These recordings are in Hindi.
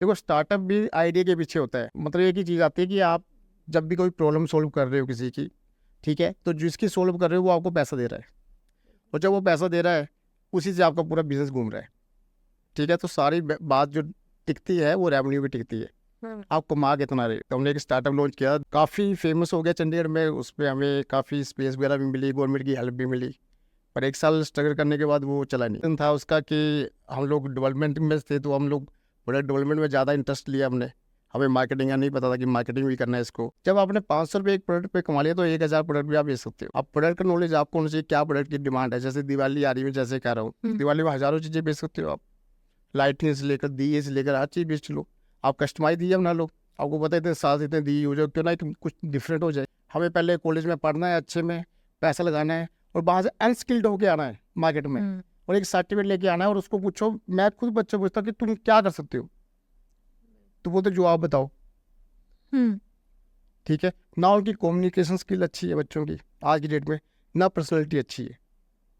देखो स्टार्टअप भी आइडिया के पीछे होता है। मतलब एक ही चीज़ आती है कि आप जब भी कोई प्रॉब्लम सोल्व कर रहे हो किसी की, ठीक है, तो जिसकी सोल्व कर रहे हो वो आपको पैसा दे रहा है, और जब वो पैसा दे रहा है उसी से आपका पूरा बिजनेस घूम रहा है। ठीक है, तो सारी बात जो टिकती है वो रेवेन्यू पे टिकती है। आप कमा कितना रहे। तो हमने एक स्टार्टअप लॉन्च किया, काफ़ी फेमस हो गया चंडीगढ़ में। उस पर हमें काफ़ी स्पेस वगैरह भी मिली, गवर्नमेंट की हेल्प भी मिली, पर एक साल स्ट्रगल करने के बाद वो चला नहीं। था उसका कि हम लोग डेवलपमेंट में थे, तो हम लोग प्रोडक्ट डेवलपमेंट में ज़्यादा इंटरेस्ट लिया हमने। हमें मार्केटिंग का नहीं पता था कि मार्केटिंग भी करना है इसको। जब आपने 500 रुपये एक प्रोडक्ट पे कमा लिया तो 1000 प्रोडक्ट भी आप बेच सकते हो। अब प्रोडक्ट का नॉलेज आपको होना चाहिए, क्या प्रोडक्ट की डिमांड है। जैसे दिवाली आ रही है, जैसे कह रहा हूँ, दिवाली में हज़ारों चीज़ें बेच सकते हो आप। लाइटिंग से लेकर दिए से लेकर हर चीज़ बेच लो। आप कस्टमाइज दिए बना लो। आपको पता है इतने साथ इतने दिए हो जाए, क्यों ना कुछ डिफरेंट हो जाए। हमें पहले कॉलेज में पढ़ना है, अच्छे में पैसा लगाना है, और बाहर से अनस्किल्ड होके आना है मार्केट में, और एक सर्टिफिकेट लेके आना है। और उसको पूछो, मैं खुद बच्चे पूछता कि तुम क्या कर सकते हो, तो बोलते जो आप बताओ। ठीक है ना, उनकी कम्युनिकेशन स्किल अच्छी है बच्चों की आज की डेट में, ना पर्सनैलिटी अच्छी है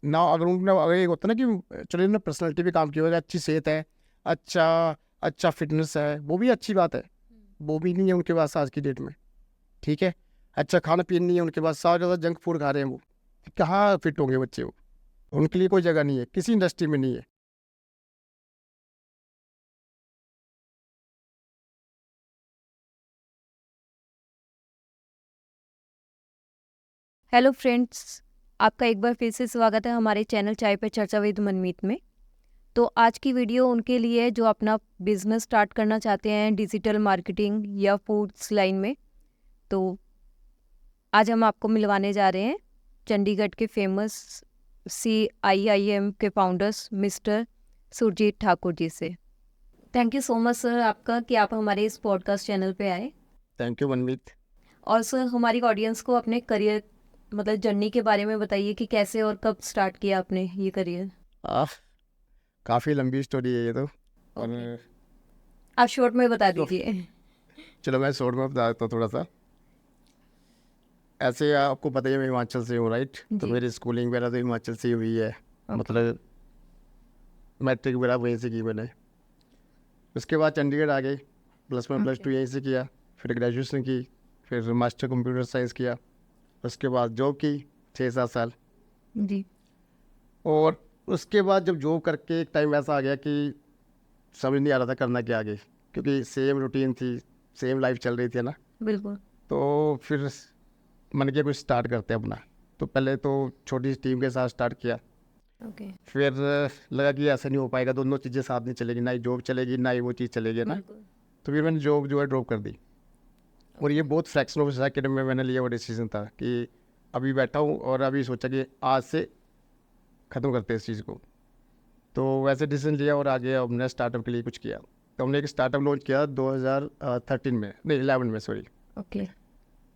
ना। अगर उनने अगर एक होता है ना कि चलिए ना पर्सनैलिटी पे काम किया हुआ है, अच्छी सेहत है, अच्छा अच्छा फिटनेस है, वो भी अच्छी बात है। वो भी नहीं है उनके पास आज की डेट में। ठीक है, अच्छा खाना पीना नहीं है उनके पास, सारा ज़्यादा जंक फूड खा रहे हैं वो। कहाँ फिट होंगे बच्चे वो। उनके लिए कोई जगह नहीं है, किसी इंडस्ट्री में नहीं है। हेलो फ्रेंड्स, आपका एक बार फिर से स्वागत है हमारे चैनल चाय पे चर्चा विद मनमीत में। तो आज की वीडियो उनके लिए है जो अपना बिजनेस स्टार्ट करना चाहते हैं डिजिटल मार्केटिंग या फूड्स लाइन में। तो आज हम आपको मिलवाने जा रहे हैं चंडीगढ़ के फेमस CIIM के फाउंडर्स मिस्टर सुरजीत ठाकुर जी से। Thank you so much sir आपका कि आप हमारे इस पॉडकास्ट चैनल पे आए। थैंक यू मनमीत। और सर हमारी ऑडियंस को अपने करियर मतलब जर्नी के बारे में बताइए कि कैसे और कब स्टार्ट किया आपने ये करियर। काफ़ी लंबी स्टोरी है ये तो। और ओके, आप शॉर्ट में बता तो दीजिए। चलो मैं शॉर्ट में बता देता हूँ थोड़ा सा। ऐसे आपको पता ही है मैं हिमाचल से हूँ, राइट। तो जी। मेरी स्कूलिंग वगैरह तो हिमाचल से ही हुई है। ओके। मतलब मैट्रिक वगैरह वहीं से की मैंने। उसके बाद चंडीगढ़ आ गई, +1 +2 ओके। यहीं से किया। फिर ग्रेजुएशन की, फिर मास्टर कंप्यूटर साइंस किया। उसके बाद जॉब की 6-7 साल। जी। और उसके बाद जब जॉब करके एक टाइम ऐसा आ गया कि समझ नहीं आ रहा था करना क्या आगे, क्योंकि सेम रूटीन थी, सेम लाइफ चल रही थी ना। बिल्कुल। तो फिर मन किया कुछ स्टार्ट करते हैं अपना। तो पहले तो छोटी सी टीम के साथ स्टार्ट किया। ओके। फिर लगा कि ऐसा नहीं हो पाएगा, दोनों चीज़ें साथ नहीं चलेगी, ना ही जॉब चलेगी ना ही वो चीज़ चलेगी ना। बिल्कुल। तो फिर मैंने जॉब जो है ड्रॉप कर दी। और ये ओके। बहुत फ्रैक्शन ऑफ सेकंड में मैंने लिया वो डिसीजन था कि अभी बैठा हूँ और अभी सोचा कि आज से ख़त्म करते हैं इस चीज़ को। तो वैसे डिसीजन लिया और आगे हमने स्टार्टअप के लिए कुछ किया। तो हमने एक स्टार्टअप लॉन्च किया 2013 में, नहीं 11 में, सॉरी। ओके।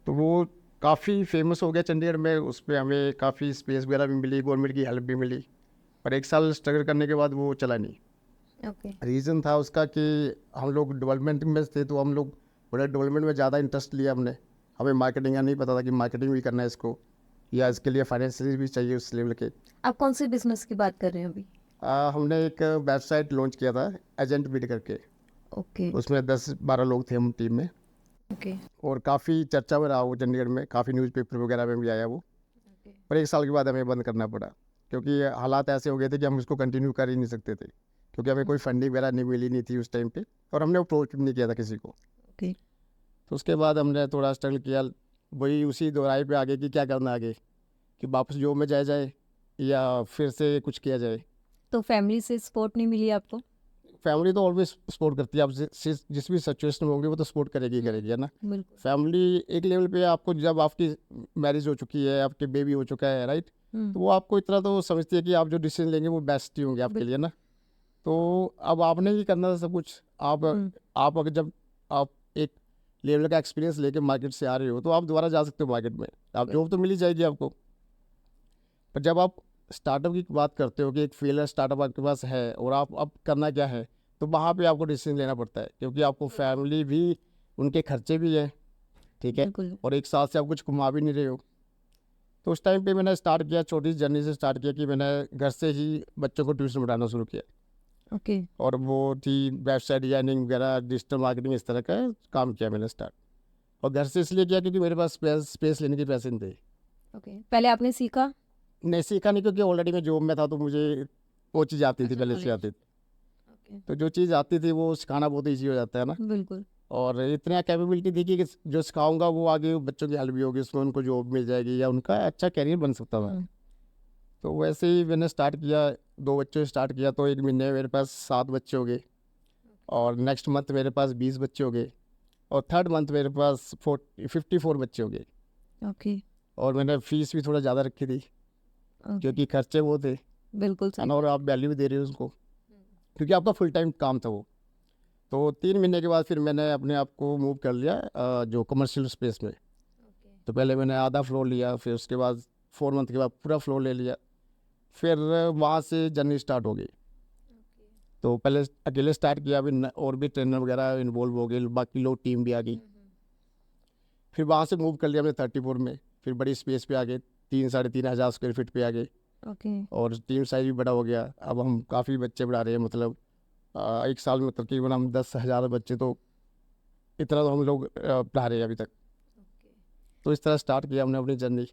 तो वो काफ़ी फेमस हो गया चंडीगढ़ में। उस पर हमें काफ़ी स्पेस वगैरह भी मिली, गवर्नमेंट की हेल्प भी मिली, पर एक साल स्ट्रगल करने के बाद वो चला नहीं। ओके। रीज़न था उसका कि हम लोग डेवलपमेंट में थे, तो हम लोग प्रोडक्ट डेवलपमेंट में ज़्यादा इंटरेस्ट लिया हमने। हमें मार्केटिंग का नहीं पता था कि मार्केटिंग भी करना है इसको, या इसके लिए फाइनेंशियल भी चाहिए उस लेवल के। आप कौन से बिजनेस की बात कर रहे हैं अभी? हमने एक वेबसाइट लॉन्च किया था, एजेंट बिड करके। ओके। उसमें 10-12 लोग थे हम टीम में। ओके। और काफ़ी चर्चा में रहा वो चंडीगढ़ में, काफ़ी न्यूज़पेपर वगैरह में भी आया वो। ओके। पर एक साल के बाद हमें बंद करना पड़ा, क्योंकि हालात ऐसे हो गए थे कि हम इसको कंटिन्यू कर ही नहीं सकते थे, क्योंकि हमें कोई फंडिंग वगैरह नहीं मिली नहीं थी उस टाइम पे, और हमने अप्रोच भी नहीं किया था किसी को। ओके। तो उसके बाद हमने थोड़ा स्ट्रगल किया, वही उसी दोराई पे आगे कि क्या करना आगे, कि वापस जॉब में जाया जाए या फिर से कुछ किया जाए। तो फैमिली से सपोर्ट नहीं मिली आपको? फैमिली तो ऑलवेज सपोर्ट करती है, आप जिस भी सिचुएशन में होंगे वो तो सपोर्ट करेगी ही करेगी, है ना। बिल्कुल। फैमिली एक लेवल पे आपको, जब आपकी मैरिज हो चुकी है, आपके बेबी हो चुका है, राइट, तो वो आपको इतना तो समझती है कि आप जो डिसीजन लेंगे वो बेस्ट ही होंगे आपके लिए ना। तो अब आपने ही करना था सब कुछ। आप अगर जब आप एक लेवल का एक्सपीरियंस लेके मार्केट से आ रहे हो, तो आप दोबारा जा सकते हो मार्केट में, आप जॉब तो मिल ही जाएगी आपको। पर जब आप स्टार्टअप की बात करते हो कि एक फेलियर स्टार्टअप आपके पास है और आप अब करना क्या है, तो वहाँ पे आपको डिसीजन लेना पड़ता है, क्योंकि आपको फैमिली भी, उनके खर्चे भी हैं, ठीक है, बिल्कुल। और एक साथ से आप कुछ कमा भी नहीं रहे हो। तो उस टाइम पे मैंने स्टार्ट किया, छोटी सी जर्नी से स्टार्ट किया कि मैंने घर से ही बच्चों को ट्यूशन पढ़ाना शुरू किया। ओके और वो थी वेबसाइट डिजाइनिंग वगैरह, डिजिटल मार्केटिंग, इस तरह का काम किया मैंने स्टार्ट। और घर से इसलिए किया क्योंकि मेरे पास स्पेस लेने के पैसे नहीं थे। ओके पहले आपने सीखा? नहीं सीखा नहीं, क्योंकि ऑलरेडी मैं जॉब में था, तो मुझे वो चीज़ आती थी, अच्छा, पहले से knowledge। आती थी। ओके तो जो चीज़ आती थी वो सिखाना बहुत ईजी हो जाता है ना। बिल्कुल। और इतना कैपेबिलिटी थी कि जो सिखाऊंगा वो आगे बच्चों की हेल्प भी होगी, उसमें उनको जॉब मिल जाएगी या उनका अच्छा करियर बन सकता था। हम्म, तो वैसे ही मैंने स्टार्ट किया, 2 बच्चों से स्टार्ट किया, तो 1 महीने में मेरे पास 7 बच्चे हो गए, और नेक्स्ट मंथ मेरे पास 20 बच्चे हो गए, और थर्ड मंथ मेरे पास 54 बच्चे हो गए। ओके और मैंने फीस भी थोड़ा ज़्यादा रखी थी, ओके क्योंकि खर्चे वो थे, बिल्कुल है सही। ना, और आप वैल्यू भी दे रहे हो उसको, क्योंकि आपका फुल टाइम काम था वो। तो 3 महीने के बाद फिर मैंने अपने आप को मूव कर लिया जो कमर्शियल स्पेस में। तो पहले मैंने आधा फ्लोर लिया, फिर उसके बाद 4 मंथ के बाद पूरा फ्लोर ले लिया, फिर वहाँ से जर्नी स्टार्ट हो गई। तो पहले अकेले स्टार्ट किया, अभी और भी ट्रेनर वगैरह इन्वॉल्व हो गए, बाकी लोग टीम भी आ गई। फिर वहाँ से मूव कर लिया मैंने 34 में, फिर बड़ी स्पेस पे आ गए, 3-3.5 हज़ार स्क्वायर फीट पे आ गए, ओके और टीम साइज भी बड़ा हो गया। अब हम काफ़ी बच्चे बढ़ा रहे हैं, मतलब एक साल में तकरीबन हम 10,000 बच्चे, तो इतना तो हम लोग पढ़ा रहे हैं अभी तक। तो इस तरह स्टार्ट किया हमने अपनी जर्नी।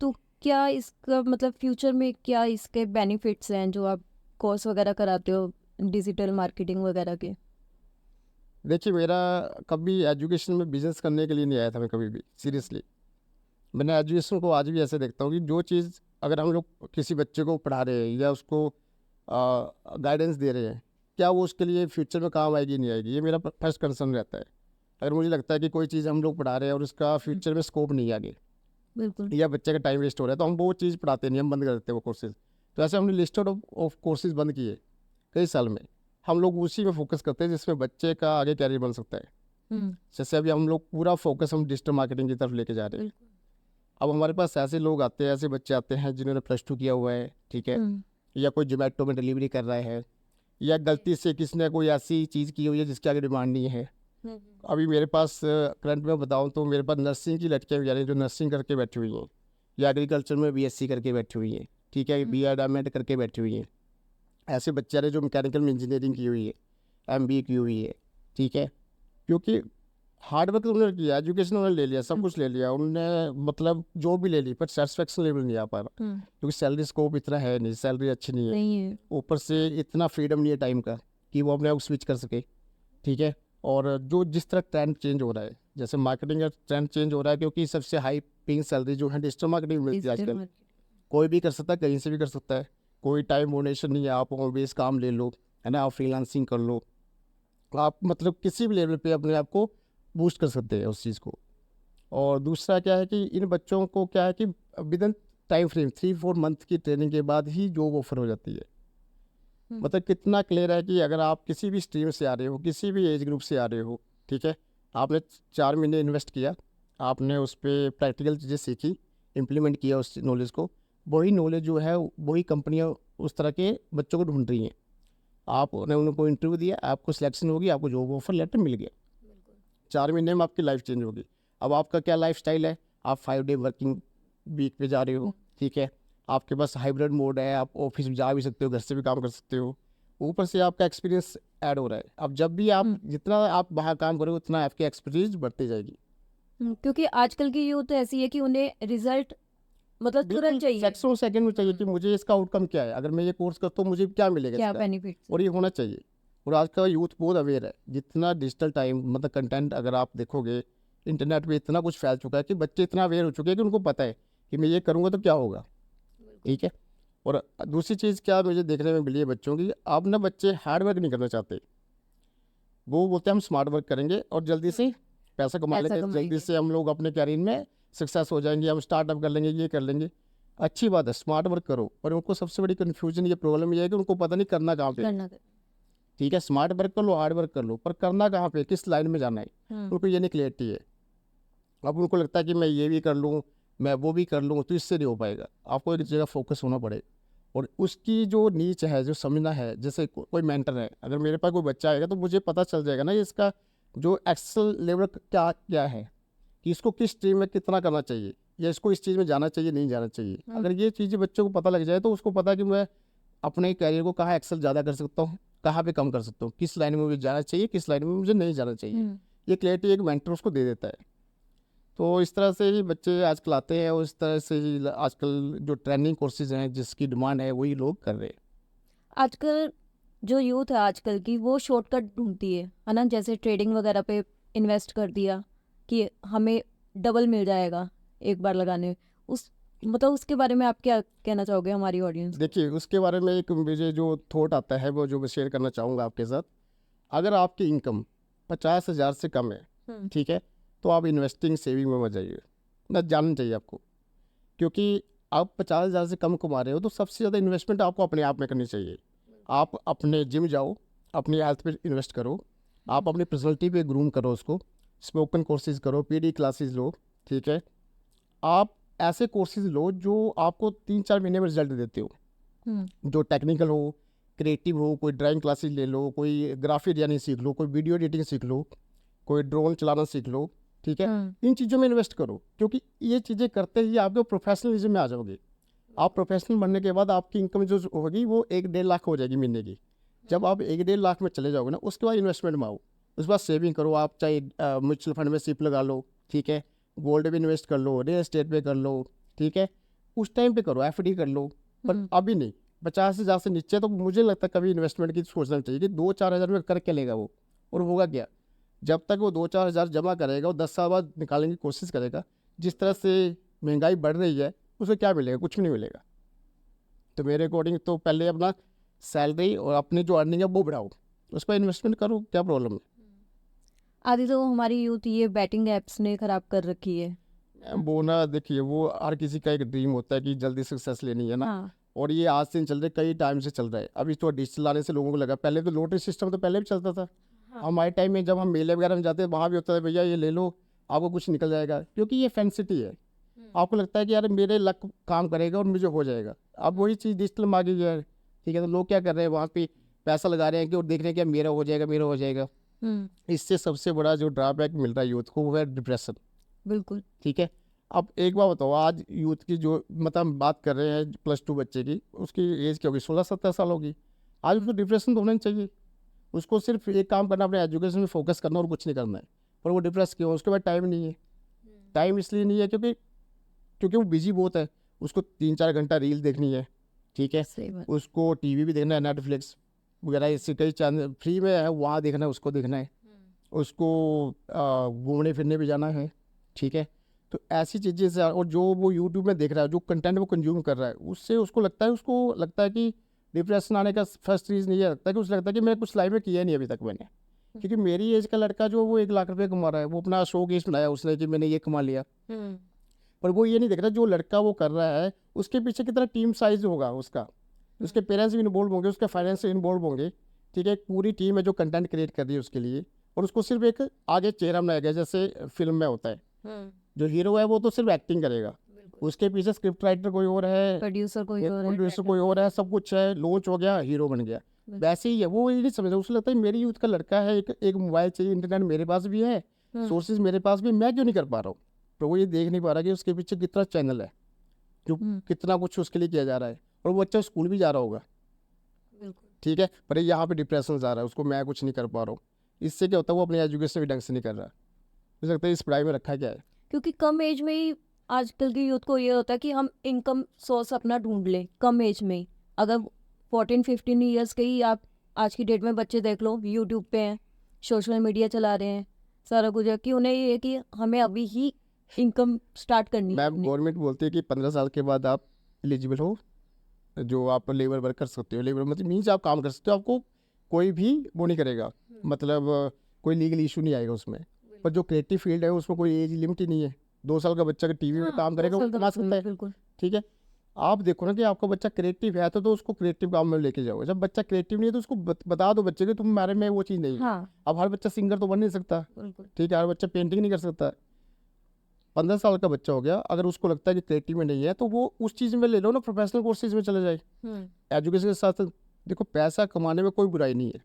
तो क्या इसका मतलब फ्यूचर में क्या इसके बेनिफिट्स हैं जो आप कोर्स वगैरह कराते हो डिजिटल मार्केटिंग वगैरह के? देखिए, मेरा कभी एजुकेशन में बिजनेस करने के लिए नहीं आया था, मैं कभी भी सीरियसली। मैंने एजुकेशन को आज भी ऐसे देखता हूँ कि जो चीज़ अगर हम लोग किसी बच्चे को पढ़ा रहे हैं या उसको गाइडेंस दे रहे हैं, क्या वो उसके लिए फ्यूचर में काम आएगी नहीं आएगी, ये मेरा फर्स्ट कंसर्न रहता है। अगर मुझे लगता है कि कोई चीज़ हम लोग पढ़ा रहे हैं और उसका फ्यूचर में स्कोप नहीं है आगे, बिल्कुल। या बच्चे का टाइम वेस्ट हो रहा है, तो हम वो चीज़ पढ़ाते नहीं, हम बंद कर देते हैं वो कोर्सेज। तो ऐसे हमने लिस्टेड ऑफ कोर्सेज बंद किए कई साल में। हम लोग उसी में फोकस करते हैं जिसमें बच्चे का आगे कैरियर बन सकता है। हम्म, जैसे अभी हम लोग पूरा फोकस हम डिजिटल मार्केटिंग की तरफ लेके जा रहे हैं। अब हमारे पास ऐसे लोग आते हैं, ऐसे बच्चे आते हैं जिन्होंने +2 किया हुआ है, ठीक है, हम्म, या कोई जोमेटो में डिलीवरी कर रहा है, या गलती से किसी ने कोई ऐसी चीज़ की हुई है जिसकी आगे डिमांड नहीं है। अभी मेरे पास करंट में बताऊं तो मेरे पास नर्सिंग की लड़कियां भी आ रही हैं जो नर्सिंग करके बैठी हुई हैं, या एग्रीकल्चर में BSc करके बैठी हुई हैं, ठीक है, B.Ed. करके बैठी हुई हैं। ऐसे बच्चे आ रहे हैं जो मैकेनिकल में इंजीनियरिंग की हुई है, MBA की हुई है, ठीक है, क्योंकि हार्ड वर्क उन्होंने किया, एजुकेशन उन्होंने ले लिया, सब कुछ ले लिया उन्होंने, मतलब जॉब भी ले ली, पर सेटिस्फेक्शन लेवल नहीं आ पा रहा, क्योंकि सैलरी स्कोप इतना है नहीं, सैलरी अच्छी नहीं है, नहीं है। ऊपर से इतना फ्रीडम नहीं है टाइम का कि वो अपने आप स्विच कर सके, ठीक है। और जो जिस तरह ट्रेंड चेंज हो रहा है, जैसे मार्केटिंग का ट्रेंड चेंज हो रहा है, क्योंकि सबसे हाई पेइंग सैलरी जो है डिजिटल मार्केटिंग में मिलती है डिजिटल आजकल। मार्केटिंग। कोई भी कर सकता है, कहीं से भी कर सकता है, कोई टाइम मोनेशन नहीं है, आप होम बेस काम ले लो, है ना, आप फ्रीलांसिंग कर लो, आप मतलब किसी भी लेवल पे अपने आप को बूस्ट कर सकते हैं उस चीज़ को। और दूसरा क्या है कि इन बच्चों को क्या है कि with in time frame 3-4 month की ट्रेनिंग के बाद ही जॉब ऑफर हो जाती है। मतलब कितना क्लियर है कि अगर आप किसी भी स्ट्रीम से आ रहे हो, किसी भी एज ग्रुप से आ रहे हो, ठीक है, आपने 4 महीने इन्वेस्ट किया, आपने उस पर प्रैक्टिकल चीज़ें सीखी, इम्प्लीमेंट किया उस नॉलेज को, वही नॉलेज जो है वही कंपनियां उस तरह के बच्चों को ढूंढ रही हैं। आपने उनको इंटरव्यू दिया, आपको सिलेक्शन होगी, आपको जॉब ऑफर लेटर मिल गया, 4 महीने में आपकी लाइफ चेंज होगी। अब आपका क्या लाइफ स्टाइल है, आप 5 डे वर्किंग वीक पे जा रहे हो, ठीक है, आपके पास हाइब्रिड मोड है, आप ऑफिस जा भी सकते हो, घर से भी काम कर सकते हो, ऊपर से आपका एक्सपीरियंस ऐड हो रहा है। अब जब भी आप जितना आप बाहर काम करोगे उतना आपकी एक्सपीरियंस बढ़ती जाएगी। क्योंकि आजकल की यूथ ऐसी है कि उन्हें रिजल्ट मतलब तुरंत चाहिए। सेकंड सेकंड में चाहिए कि मुझे इसका आउटकम क्या है, अगर मैं ये कोर्स करता हूँ मुझे क्या मिलेगा क्या इसका, बेनिफिट? और ये होना चाहिए। और आज का यूथ बहुत अवेयर है, जितना डिजिटल टाइम मतलब कंटेंट अगर आप देखोगे इंटरनेट पे इतना कुछ फैल चुका है कि बच्चे इतना अवेयर हो चुके हैं कि उनको पता है कि मैं ये करूँगा तो क्या होगा, ठीक है। और दूसरी चीज़ क्या मुझे देखने में मिली है बच्चों की, अब ना बच्चे हार्ड वर्क नहीं करना चाहते, वो बोलते हैं हम स्मार्ट वर्क करेंगे और जल्दी से पैसा कमा पैसा लेंगे, जल्दी कमाएंगे। से हम लोग अपने कैरियर में सक्सेस हो जाएंगे, हम स्टार्टअप कर लेंगे, ये कर लेंगे। अच्छी बात है, स्मार्ट वर्क करो, पर उनको सबसे बड़ी कन्फ्यूजन ये प्रॉब्लम ये है कि उनको पता नहीं करना कहाँ पे। करना ठीक है, स्मार्ट वर्क कर लो, हार्ड वर्क कर लो, पर करना कहाँ पे, किस लाइन में जाना है, उनको ये नहीं क्लियरिटी है। अब उनको लगता है कि मैं ये भी कर लूँ, मैं वो भी कर लूँ, तो इससे नहीं हो पाएगा। आपको एक जगह फोकस होना पड़ेगा, और उसकी जो नीच है, जो समझना है, जैसे कोई मेंटर है, अगर मेरे पास कोई बच्चा आएगा तो मुझे पता चल जाएगा ना ये इसका जो एक्सेल लेवल क्या क्या है, कि इसको किस स्ट्रीम में कितना करना चाहिए, या इसको इस चीज़ में जाना चाहिए नहीं जाना चाहिए। अगर ये चीज़ें बच्चों को पता लग जाए तो उसको पता है कि मैं अपने कैरियर को कहाँ एक्सेल ज़्यादा कर सकता हूँ, कहाँ पे कम कर सकता हूँ, किस लाइन में मुझे जाना चाहिए, किस लाइन में मुझे नहीं जाना चाहिए, ये क्लैरिटी एक मेंटर उसको दे देता है। तो इस तरह से ही बच्चे आजकल आते हैं और इस तरह से ही आजकल जो ट्रेनिंग कोर्सेज हैं जिसकी डिमांड है वही लोग कर रहे हैं। आजकल जो यूथ है आजकल की वो शॉर्टकट ढूंढती है ना, जैसे ट्रेडिंग वगैरह पे इन्वेस्ट कर दिया कि हमें डबल मिल जाएगा एक बार लगाने में। उस मतलब उसके बारे में आप क्या कहना चाहोगे हमारी ऑडियंस? देखिए उसके बारे में एक मुझे जो थॉट आता है वो जो मैं शेयर करना चाहूँगा आपके साथ। अगर आपकी इनकम 50,000 से कम है, ठीक है, तो आप इन्वेस्टिंग सेविंग में मत जाइए, ना जानना चाहिए आपको। क्योंकि आप 50,000 से कम कमा रहे हो तो सबसे ज़्यादा इन्वेस्टमेंट आपको अपने आप में करनी चाहिए। आप अपने जिम जाओ, अपनी हेल्थ पे इन्वेस्ट करो, आप अपनी पर्सनैलिटी पे ग्रूम करो उसको, स्पोकन कोर्सेज करो, पीडी क्लासेस लो, ठीक है। आप ऐसे कोर्सेज लो जो आपको 3-4 महीने में रिजल्ट देते हो, जो टेक्निकल हो, क्रिएटिव हो, कोई ड्राइंग क्लासेस ले लो, कोई ग्राफिक डिजाइनिंग सीख लो, कोई वीडियो एडिटिंग सीख लो, कोई ड्रोन चलाना सीख लो, ठीक है। इन चीज़ों में इन्वेस्ट करो क्योंकि ये चीज़ें करते ही आपको प्रोफेशनलिज्म में आ जाओगे। आप प्रोफेशनल बनने के बाद आपकी इनकम जो होगी वो 1-1.5 लाख हो जाएगी महीने की। जब आप 1-1.5 लाख में चले जाओगे ना, उसके बाद इन्वेस्टमेंट में आओ, उसके बाद सेविंग करो। आप चाहे म्यूचुअल फंड में सिप लगा लो, ठीक है, गोल्ड में इन्वेस्ट कर लो, रियल एस्टेट पे कर लो, ठीक है, उस टाइम पे करो, एफडी कर लो, पर अभी नहीं। 50,000 से नीचे तो मुझे लगता है कभी इन्वेस्टमेंट की सोचना चाहिए कि 2-4 हज़ार में कर क्या लेगा वो, और होगा क्या। जब तक वो 2-4 हज़ार जमा करेगा, वो 10 साल बाद निकालने की कोशिश करेगा। जिस तरह से महंगाई बढ़ रही है उसे क्या मिलेगा, कुछ भी नहीं मिलेगा। तो मेरे अकॉर्डिंग तो पहले अपना सैलरी और अपनी जो अर्निंग है वो बढ़ाओ, उस पर इन्वेस्टमेंट करो, क्या प्रॉब्लम है। आधी तो हमारी यूथ ये बैटिंग एप्स ने खराब कर रखी है। वो ना देखिए, वो हर किसी का एक ड्रीम होता है कि जल्दी सक्सेस लेनी है ना। हाँ। और ये आज से नहीं चल रहे, कई टाइम से चल रहा है। अभी तो डिजिटल आने से लोगों को लगा, पहले तो लॉटरी सिस्टम तो पहले भी चलता था। हमारे टाइम में जब हम मेले वगैरह में जाते हैं वहाँ भी होता है, भैया ये ले लो आपको कुछ निकल जाएगा, क्योंकि ये फैंसिटी है। आपको लगता है कि यार मेरे लक काम करेगा और मुझे हो जाएगा। अब वही चीज़ डिजिटल में आ गई है, ठीक है। तो लोग क्या कर रहे हैं, वहाँ पे पैसा लगा रहे हैं कि और देख रहे हैं कि मेरा हो जाएगा, मेरा हो जाएगा। इससे सबसे बड़ा जो ड्रॉबैक मिल रहा है यूथ को वो है डिप्रेशन, बिल्कुल। ठीक है। अब एक बात बताओ, आज यूथ की जो मतलब हम बात कर रहे हैं +2 बच्चे की, उसकी एज क्या होगी, 16-17 साल होगी। आज उसको डिप्रेशन तो होना नहीं चाहिए। उसको सिर्फ एक काम करना, अपने एजुकेशन में फोकस करना और कुछ नहीं करना है। पर वो डिप्रेस क्यों, उसके बाद टाइम नहीं है। टाइम इसलिए नहीं है क्योंकि वो बिजी बहुत है। उसको 3-4 घंटा रील देखनी है, ठीक है, सही बात। उसको टीवी भी देखना है, नेटफ्लिक्स वगैरह इससे कई चैनल फ्री में है, वहाँ देखना है, उसको देखना है। उसको घूमने फिरने भी जाना है, ठीक है। तो ऐसी चीज़ें से, और जो वो यूट्यूब में देख रहा है, जो कंटेंट वो कंज्यूम कर रहा है, उससे उसको लगता है कि डिप्रेशन आने का फर्स्ट रीज़न ये लगता है कि उसे लगता है कि मैं कुछ लाइफ में किया नहीं अभी तक मैंने। क्योंकि मेरी एज का लड़का जो वो 1 लाख रुपये कमा रहा है, वो अपना शो केस बनाया उसने कि मैंने ये कमा लिया। पर वो ये नहीं देख रहा जो लड़का वो कर रहा है उसके पीछे कितना टीम साइज होगा उसका, उसके पेरेंट्स भी इन्वॉल्व होंगे, उसके फाइनेंस इन्वॉल्व होंगे, ठीक है। एक पूरी टीम है जो कंटेंट क्रिएट कर रही है उसके लिए, और उसको सिर्फ एक आगे चेहरा बनाया गया, जैसे फिल्म में होता है। जो हीरो है वो तो सिर्फ एक्टिंग करेगा, उसके पीछे स्क्रिप्ट राइटर कोई और है, प्रोड्यूसर कोई और है, प्रोड्यूसर कोई और है, सब कुछ है, लॉन्च हो गया, हीरो बन गया। वैसे ही है, वो ये नहीं समझता। उसे लगता है मेरी यूथ का लड़का है, एक मोबाइल चाहिए, इंटरनेट मेरे पास भी है, सोर्सेज मेरे पास भी, मैं क्यों नहीं कर पा रहा हूँ। तो वो ये देख नहीं पा रहा कि उसके पीछे कितना चैनल है, जो कितना कुछ उसके लिए किया जा रहा है, और वो बच्चा स्कूल भी जा रहा होगा, ठीक है, पर यहाँ पे डिप्रेशन आ रहा है उसको, मैं कुछ नहीं कर पा रहा हूँ। इससे क्या होता है, वो अपनी एजुकेशन भी ढंग से नहीं कर रहा। मुझे लगता है इस पढ़ाई में रखा क्या है। क्योंकि कम एज में ही आजकल की यूथ को ये होता है कि हम इनकम सोर्स अपना ढूंढ लें कम एज में ही। अगर 14-15 ईयर्स के ही आप आज की डेट में बच्चे देख लो, यूट्यूब पे हैं, सोशल मीडिया चला रहे हैं, सारा कुछ है कि उन्हें ये है कि हमें अभी ही इनकम स्टार्ट करनी है मैम अपनी। गवर्नमेंट बोलती है कि 15 साल के बाद आप एलिजिबल हो, जो आप लेबर वर्क कर सकते हो। लेबर मतलब मीन्स आप काम कर सकते हो, आपको कोई भी वो नहीं करेगा, मतलब कोई लीगल इशू नहीं आएगा उसमें। पर जो क्रिएटिव फील्ड है उसमें कोई एज लिमिट ही नहीं है। 2 साल का बच्चा टीवी में काम करेगा वो कमा सकता है, बिल्कुल। ठीक है। आप देखो ना कि आपका बच्चा क्रिएटिव है तो उसको क्रिएटिव काम में लेके जाओ। जब बच्चा क्रिएटिव नहीं है तो उसको बता दो बच्चे को तुम्हारे में वो चीज़ नहीं है। हाँ, अब हर बच्चा सिंगर तो बन नहीं सकता, बिल्कुल। ठीक है, हर बच्चा पेंटिंग नहीं कर सकता। 15 साल का बच्चा हो गया, अगर उसको लगता है कि क्रिएटिव में नहीं है तो वो उस चीज़ में ले लो ना, प्रोफेशनल कोर्सेज में चले जाए। एजुकेशन के साथ देखो, पैसा कमाने में कोई बुराई नहीं है,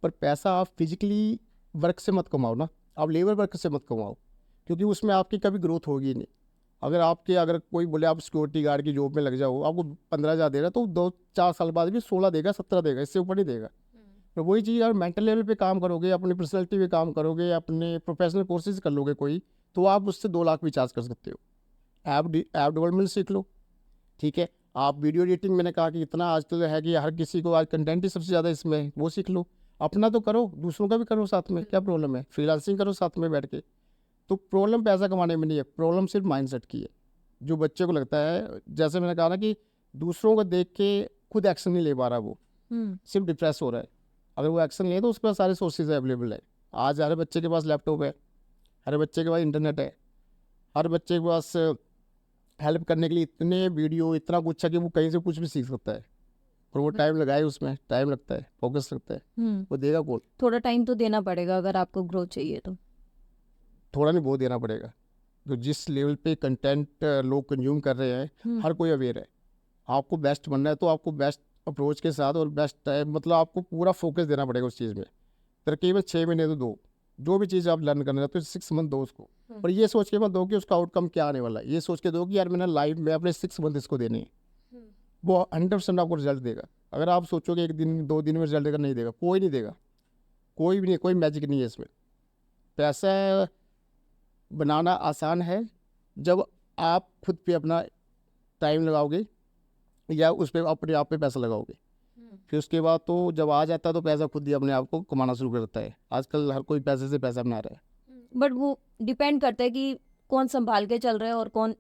पर पैसा आप फिजिकली वर्क से मत कमाओ ना, आप लेबर वर्क से मत कमाओ, क्योंकि उसमें आपकी कभी ग्रोथ होगी नहीं। अगर कोई बोले आप सिक्योरिटी गार्ड की जॉब में लग जाओ, आपको 15,000 दे रहा है, तो 2-4 साल बाद भी 16 देगा, 17 देगा, इससे ऊपर नहीं देगा। तो वही चीज़ यार, मेंटल लेवल पे काम करोगे, अपनी पर्सनैलिटी पे काम करोगे, अपने प्रोफेशनल कोर्सेज कर लोगे कोई, तो आप उससे 2 लाख भी चार्ज कर सकते हो। ऐप डेवलपमेंट सीख लो, ठीक है। आप वीडियो एडिटिंग, मैंने कहा कि इतना आजकल है कि हर किसी को आज कंटेंट ही सबसे ज़्यादा इसमें है, वो सीख लो। अपना तो करो, दूसरों का भी करो साथ में, क्या प्रॉब्लम है? फ्रीलांसिंग करो साथ में बैठ के। तो प्रॉब्लम पैसा कमाने में नहीं है, प्रॉब्लम सिर्फ माइंडसेट की है। जो बच्चे को लगता है, जैसे मैंने कहा ना कि दूसरों को देख के खुद एक्शन नहीं ले पा रहा, वो सिर्फ डिप्रेस हो रहा है। अगर वो एक्शन ले तो उसके पास सारे सोर्सेज अवेलेबल है। आज हर बच्चे के पास लैपटॉप है, हर बच्चे के पास इंटरनेट है, हर बच्चे के पास हेल्प करने के लिए इतने वीडियो, इतना कुछ है कि वो कहीं से कुछ भी सीख सकता है। पर वो टाइम लगाए, उसमें टाइम लगता है, फोकस लगता है, वो देगा कौन? थोड़ा टाइम तो देना पड़ेगा अगर आपको ग्रोथ चाहिए तो। थोड़ा नहीं, बहुत देना पड़ेगा। तो जिस लेवल पे कंटेंट लोग कंज्यूम कर रहे हैं, हर कोई अवेयर है। आपको बेस्ट बनना है तो आपको बेस्ट अप्रोच के साथ और बेस्ट टाइम, मतलब आपको पूरा फोकस देना पड़ेगा उस चीज़ में। तकरीबन 6 महीने तो दो, जो भी चीज़ आप लर्न करना है तो 6 मंथ दो उसको। और ये सोच के मत दो कि उसका आउटकम क्या आने वाला है, ये सोच के दो कि यार मैंने लाइफ में अपने 6 मंथ इसको देने हैं। वो 100% आपको रिजल्ट देगा। अगर आप सोचोगे 1 दिन 2 दिन में रिजल्ट देगा, नहीं देगा, कोई नहीं देगा, कोई भी नहीं, कोई मैजिक नहीं है इसमें। पैसा बनाना आसान है जब आप खुद पे अपना टाइम लगाओगे या उस पर अपने आप पे पैसा लगाओगे। फिर उसके बाद तो जब आ जाता है तो पैसा खुद ही अपने आप को कमाना शुरू करता है। आजकल हर कोई पैसे से पैसा बना रहा है। बट वो डिपेंड करता है कि कौन संभाल के चल रहा है और कौन,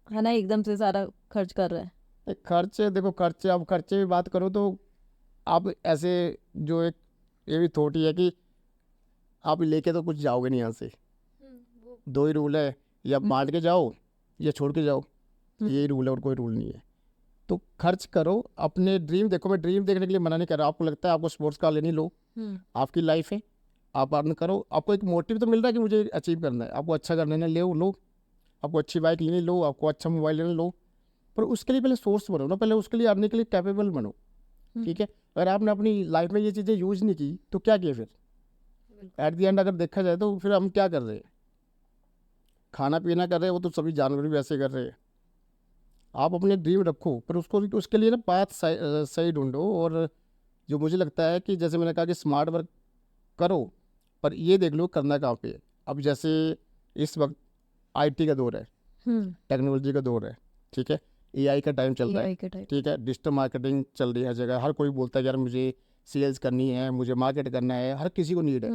है ना, एकदम से सारा खर्च कर रहा है। खर्चे, देखो खर्चे, अब खर्चे की बात करो तो आप ऐसे, जो एक ये भी थॉट ही है कि आप लेके तो कुछ जाओगे नहीं यहाँ से। 2 ही रूल है, या बांट के जाओ या छोड़ के जाओ, यही रूल है और कोई रूल नहीं है। तो खर्च करो, अपने ड्रीम देखो। मैं ड्रीम देखने के लिए मना नहीं कर रहा। आपको लगता है आपको स्पोर्ट्स कार लेनी, लो, आपकी लाइफ है, आप अर्न करो। आपको एक मोटिव तो मिल रहा है कि मुझे अचीव करना है, आपको अच्छा करना है, लो। आपको अच्छी बाइक लेनी, लो। आपको अच्छा मोबाइल लेना, लो। पर उसके लिए पहले सोर्स बनो ना, पहले उसके लिए अर्निंग के लिए कैपेबल बनो, ठीक है। अगर आपने अपनी लाइफ में ये चीज़ें यूज नहीं की तो क्या किया फिर? एट द एंड अगर देखा जाए तो फिर हम क्या कर रहे हैं? खाना पीना कर रहे हैं, वो तो सभी जानवर भी ऐसे कर रहे हैं। आप अपने ड्रीम रखो, पर उसको उसके लिए ना पाथ सही ढूंढो। और जो मुझे लगता है कि जैसे मैंने कहा कि स्मार्ट वर्क करो, पर ये देख लो करना कहाँ पे है। अब जैसे इस वक्त आईटी का दौर है, टेक्नोलॉजी का दौर है, ठीक है। एआई का टाइम चल रहा है, ठीक है। डिजिटल मार्केटिंग चल रही है हर जगह। हर कोई बोलता है यार मुझे सेल्स करनी है, मुझे मार्केट करना है, हर किसी को नीड है।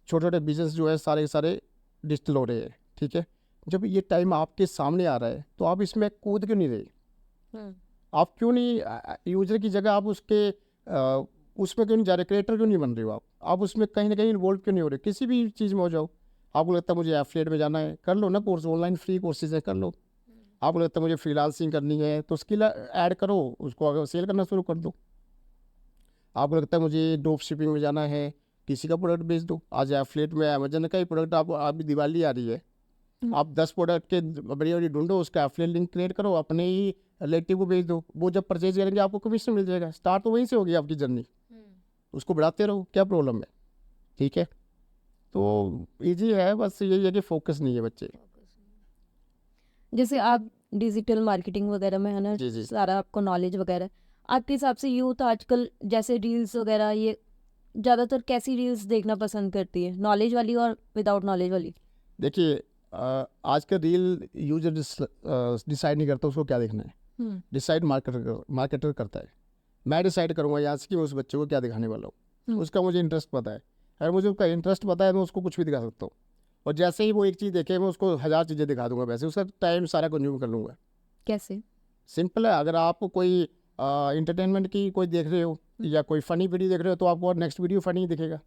छोटे छोटे बिजनेस जो है सारे के सारे डिजिटल हो रहे हैं, ठीक है। जब ये टाइम आपके सामने आ रहा है तो आप इसमें कूद क्यों नहीं रहे? आप क्यों नहीं यूजर की जगह आप उसमें क्यों नहीं जा रहे? क्रिएटर क्यों नहीं बन रहे हो आप उसमें कहीं ना कहीं इन्वॉल्व क्यों नहीं हो रहे? किसी भी चीज़ में हो जाओ। आपको लगता है मुझे एफिलिएट में जाना है, कर लो ना कोर्स, ऑनलाइन फ्री कोर्सेज है, कर लो। आपको लगता है मुझे फ्रीलांसिंग करनी है तो स्किल ऐड करो, उसको अगर सेल करना शुरू कर दो। आपको लगता है मुझे ड्रॉप शिपिंग में जाना है, किसी का प्रोडक्ट बेच दो। आज एफिलिएट में अमेजन का ही प्रोडक्ट, आप अभी दिवाली आ रही है, आप 10 प्रोडक्ट के बड़ी बड़ी ढूंढो, उसका एफिलिएट लिंक क्रिएट करो, अपने ही रिलेटिव को भेज दो। वो जब परचेज करेंगे आपको कमीशन मिल जाएगा। स्टार्ट तो वहीं से होगी आपकी जर्नी, उसको बढ़ाते रहो, क्या प्रॉब्लम है, ठीक है। तो ईजी है, बस यही है कि फोकस नहीं है बच्चे। जैसे आप डिजिटल मार्केटिंग वगैरह में, है ना, जी जी। सारा आपको नॉलेज वगैरह, आपके हिसाब से यूथ आजकल जैसे रील्स वगैरह, ये ज़्यादातर कैसी रील्स देखना पसंद करती है, नॉलेज वाली और विदाउट नॉलेज वाली? देखिए, आज का रील यूजर डिसाइड नहीं करता उसको क्या देखना है, डिसाइड मार्केटर करता है। मैं डिसाइड करूँगा यहाँ से कि मैं उस बच्चे को क्या दिखाने वाला हूँ। उसका मुझे इंटरेस्ट पता है, अगर मुझे उसका इंटरेस्ट पता है तो उसको कुछ भी दिखा सकता हूँ। और जैसे ही वो एक चीज़ देखे मैं उसको 1000 चीज़ें दिखा दूंगा, वैसे उसका टाइम सारा कंज्यूम कर लूँगा। कैसे? सिंपल है, अगर आप कोई इंटरटेनमेंट की कोई देख रहे हो या कोई फ़नी वीडियो देख रहे हो तो आपको नेक्स्ट वीडियो फ़नी दिखेगा।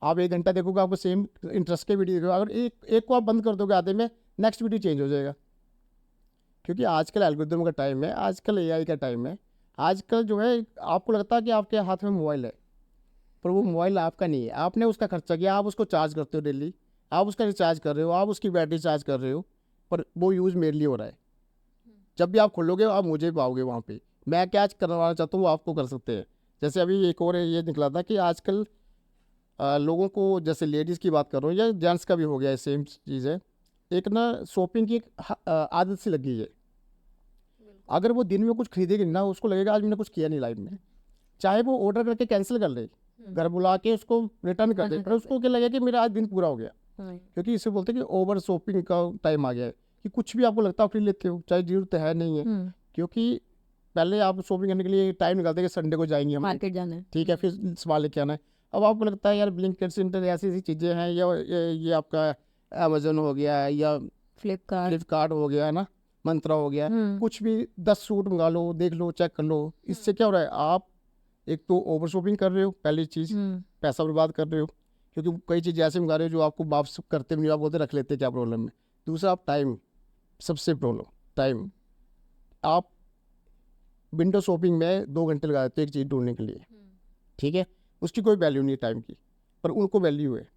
आप 1 घंटा देखोगे, आपको सेम इंटरेस्ट के वीडियो देखोगे। अगर एक को आप बंद कर दोगे आधे में, नेक्स्ट वीडियो चेंज हो जाएगा। क्योंकि आजकल एल्गोरिथम का टाइम है, आजकल एआई का टाइम है। आजकल जो है आपको लगता है कि आपके हाथ में मोबाइल है, पर वो मोबाइल आपका नहीं है। आपने उसका खर्चा किया, आप उसको चार्ज करते हो डेली, आप उसका रिचार्ज कर रहे हो, आप उसकी बैटरी चार्ज कर रहे हो, पर वो यूज़ मेरे लिए हो रहा है। जब भी आप खोलोगे आप मुझे पाओगे वहाँ पे। मैं क्या करवाना चाहता हूँ वो आपको कर सकते हैं। जैसे अभी एक और ये निकला था कि आजकल लोगों को, जैसे लेडीज़ की बात कर रहा हूँ या जेंट्स का भी हो गया है, सेम चीज़ है एक ना शॉपिंग की एक आदत सी लगी है। अगर वो दिन में कुछ खरीदेगी ना, उसको लगेगा आज मैंने कुछ किया नहीं लाइफ में। चाहे वो ऑर्डर करके कैंसिल कर ले, घर बुला के उसको रिटर्न कर दे, पर उसको क्या लगेगा कि मेरा आज दिन पूरा हो गया। क्योंकि इसे बोलते हैं कि ओवर शॉपिंग का टाइम आ गया है, कि कुछ भी आपको लगता है आप खरीद लेते हो, चाहे जरूरत है नहीं है। क्योंकि पहले आप शॉपिंग करने के लिए टाइम निकालते कि संडे को जाएंगे हम, मार्केट जाना है। ठीक है, फिर सामान लेके आना है। अब आपको लगता है यार ब्लिंकिट सेंटर ऐसी ऐसी चीज़ें हैं, या ये आपका अमेजोन हो गया है, या फ्लिपकार्ट हो गया है ना, मंत्रा हो गया, कुछ भी 10 सूट मंगा लो, देख लो, चेक कर लो। इससे क्या हो रहा है, आप एक तो ओवर शॉपिंग कर रहे हो, पहली चीज़ पैसा बर्बाद कर रहे हो, क्योंकि कई चीज़ ऐसे मंगा रहे हो जो आपको वापस करते भी नहीं, आप बोलते रख लेते, क्या प्रॉब्लम है। दूसरा आप टाइम, सबसे प्रॉब्लम टाइम। आप विंडो शॉपिंग में 2 घंटे लगा देते हो एक चीज़ ढूंढने के लिए, ठीक है, उसकी कोई वैल्यू नहीं है टाइम की, पर उनको वैल्यू है।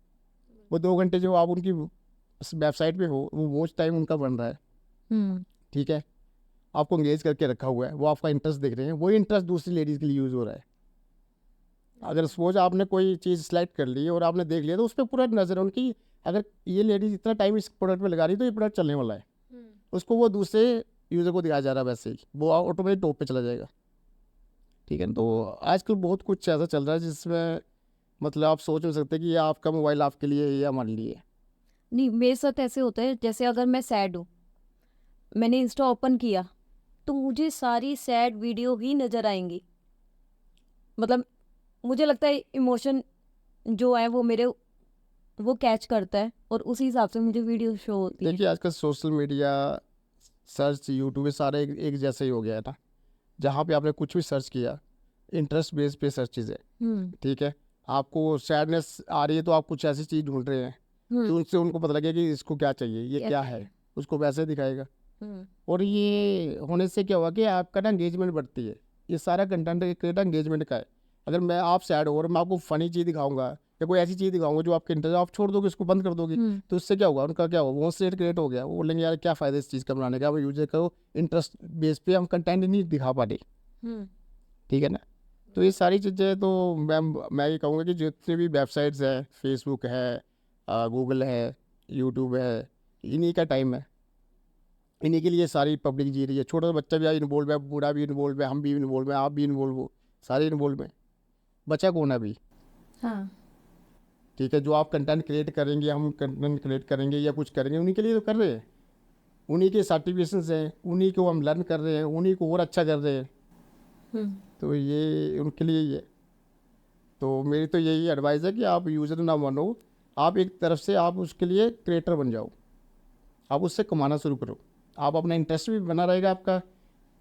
वो 2 घंटे जो आप उनकी वेबसाइट पे हो, वो वॉच टाइम उनका बन रहा है, ठीक है, आपको इंगेज करके रखा हुआ है, वो आपका इंटरेस्ट देख रहे हैं, वही इंटरेस्ट दूसरी लेडीज़ के लिए यूज़ हो रहा है। अगर सपोज आपने कोई चीज़ सेलेक्ट कर ली और आपने देख लिया, तो उस पर पूरा नज़र है उनकी, अगर ये लेडीज़ इतना टाइम इस प्रोडक्ट में लगा रही तो ये प्रोडक्ट चलने वाला है, उसको वो दूसरे यूज़र को दिखाया जा रहा है, वैसे ही वो ऑटोमेटिक टॉप पे चला जाएगा, ठीक है ना। तो आजकल बहुत कुछ ऐसा चल रहा है जिसमें मतलब आप सोच नहीं सकते कि ये आपका मोबाइल आपके लिए है या हमारे लिए है। नहीं, मेरे साथ ऐसे होता है, जैसे अगर मैं सैड हूँ, मैंने इंस्टा ओपन किया तो मुझे सारी सैड वीडियो ही नज़र आएंगी। मतलब मुझे लगता है इमोशन जो है वो मेरे वो कैच करता है और उसी हिसाब से मुझे वीडियो शो होती है। देखिए आजकल सोशल मीडिया, सर्च, यूट्यूब, ये सारे एक जैसे ही हो गया है ना। जहाँ पे आपने कुछ भी सर्च किया, इंटरेस्ट बेस पे सर्चेज है, ठीक है, आपको सैडनेस आ रही है तो आप कुछ ऐसी चीज़ ढूंढ रहे हैं, तो उनसे उनको पता लगे कि इसको क्या चाहिए, ये क्या है, उसको वैसे दिखाएगा। और ये होने से क्या हुआ कि आपका ना एंगेजमेंट बढ़ती है। ये सारा कंटेंट क्रिएटर एंगेजमेंट का है। अगर मैं आप सैड हो और मैं आपको फनी चीज़ दिखाऊंगा या कोई ऐसी चीज़ दिखाऊंगा जो आपके इंटरेस्ट, आप छोड़ दोगे, उसको बंद कर दोगे, तो इससे क्या होगा, उनका क्या होगा, वो स्टेट क्रिएट हो गया, वो बोलेंगे यार क्या फ़ायदा इस चीज़ का बनाने का, वो यूजर को इंटरेस्ट बेस पे हम कंटेंट नहीं दिखा पा रहे, ठीक है ना। तो ये सारी चीज़ें तो मैं ये कहूँगा कि जितनी भी वेबसाइट्स है, फेसबुक है, गूगल है, यूट्यूब है, इन्हीं का टाइम है, इन्हीं के लिए सारी पब्लिक जी रही है। छोटा सा बच्चा भी इन्वॉल्व है, बूढ़ा भी इन्वॉल्व है, हम भी इन्वॉल्व हैं, आप भी इन्वॉल्व हो, सारे इन्वॉल्व हैं। बचा कौन है अभी? हाँ, ठीक है, जो आप कंटेंट क्रिएट करेंगे, हम कंटेंट क्रिएट करेंगे या कुछ करेंगे, उन्हीं के लिए तो कर रहे हैं, उन्हीं के सर्टिफिकेशंस हैं, उन्हीं को हम लर्न कर रहे हैं, उन्हीं को और अच्छा कर रहे हैं, तो ये उनके लिए ही है। तो मेरी तो यही एडवाइस है कि आप यूज़र ना बनो, आप एक तरफ से आप उसके लिए क्रिएटर बन जाओ, आप उससे कमाना शुरू करो, आप अपना इंटरेस्ट भी बना रहेगा आपका,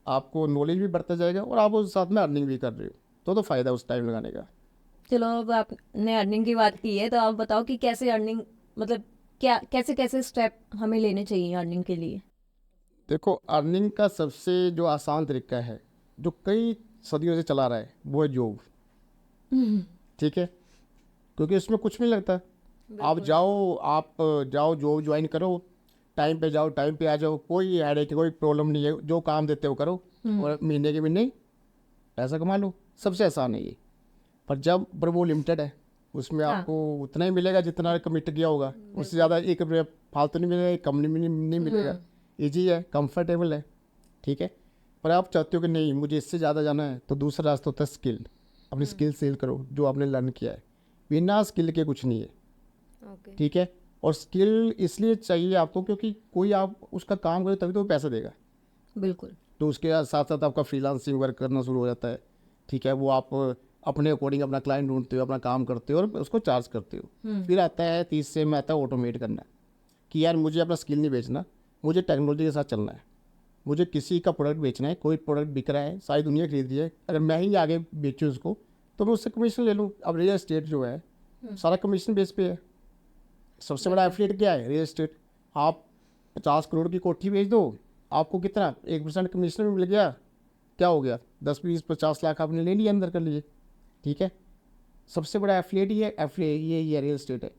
आपको नॉलेज भी बढ़ता जाएगा, और आप उस साथ में अर्निंग भी कर रहे हो, तो फ़ायदा उस टाइम लगाने का। चलो अब आपने अर्निंग की बात की है तो आप बताओ कि कैसे अर्निंग, मतलब क्या कैसे कैसे स्टेप हमें लेने चाहिए अर्निंग के लिए। देखो, अर्निंग का सबसे जो आसान तरीका है, जो कई सदियों से चला रहा है, वो है जॉब, ठीक है, क्योंकि उसमें कुछ नहीं लगता। आप जाओ जॉब ज्वाइन करो, टाइम पे जाओ, टाइम पे आ जाओ, कोई हेडेक, कोई प्रॉब्लम नहीं है, जो काम देते हो करो, और महीने के महीने पैसा कमा लो, सबसे आसान है ये। पर वो लिमिटेड है, उसमें आपको उतना ही मिलेगा जितना कमिट किया होगा, उससे ज़्यादा 1 रुपया फालतू नहीं मिलेगा, कम नहीं मिलेगा, ईजी है, कंफर्टेबल है, ठीक है। पर आप चाहते हो कि नहीं मुझे इससे ज़्यादा जाना है, तो दूसरा रास्ता होता है स्किल। अपनी स्किल सेल करो, जो आपने लर्न किया है, बिना स्किल के कुछ नहीं है, ठीक है। और स्किल इसलिए चाहिए आपको क्योंकि कोई आप उसका काम करे तभी तो वो पैसा देगा, बिल्कुल। तो उसके साथ साथ आपका फ्रीलांसिंग वर्क करना शुरू हो जाता है, ठीक है, वो आप अपने अकॉर्डिंग अपना क्लाइंट ढूंढते हो, अपना काम करते हो और उसको चार्ज करते हो। फिर आता है तीसरे में आता है ऑटोमेट करना, कि यार मुझे अपना स्किल नहीं बेचना, मुझे टेक्नोलॉजी के साथ चलना है, मुझे किसी का प्रोडक्ट बेचना है, कोई प्रोडक्ट बिक रहा है, सारी दुनिया खरीद रही है, अगर मैं ही आगे बेचूँ उसको तो मैं उससे कमीशन ले लूँ। अब रियल एस्टेट जो है सारा कमीशन बेस पे है, सबसे बड़ा एफिलिएट क्या है, रियल एस्टेट। आप 50 करोड़ की कोठी बेच दो, आपको कितना 1% कमीशन में मिल गया, क्या हो गया, 10, 20, 50 लाख आपने ले लिए, अंदर कर लिए, ठीक है। सबसे बड़ा एफिलिएट ये रियल एस्टेट है।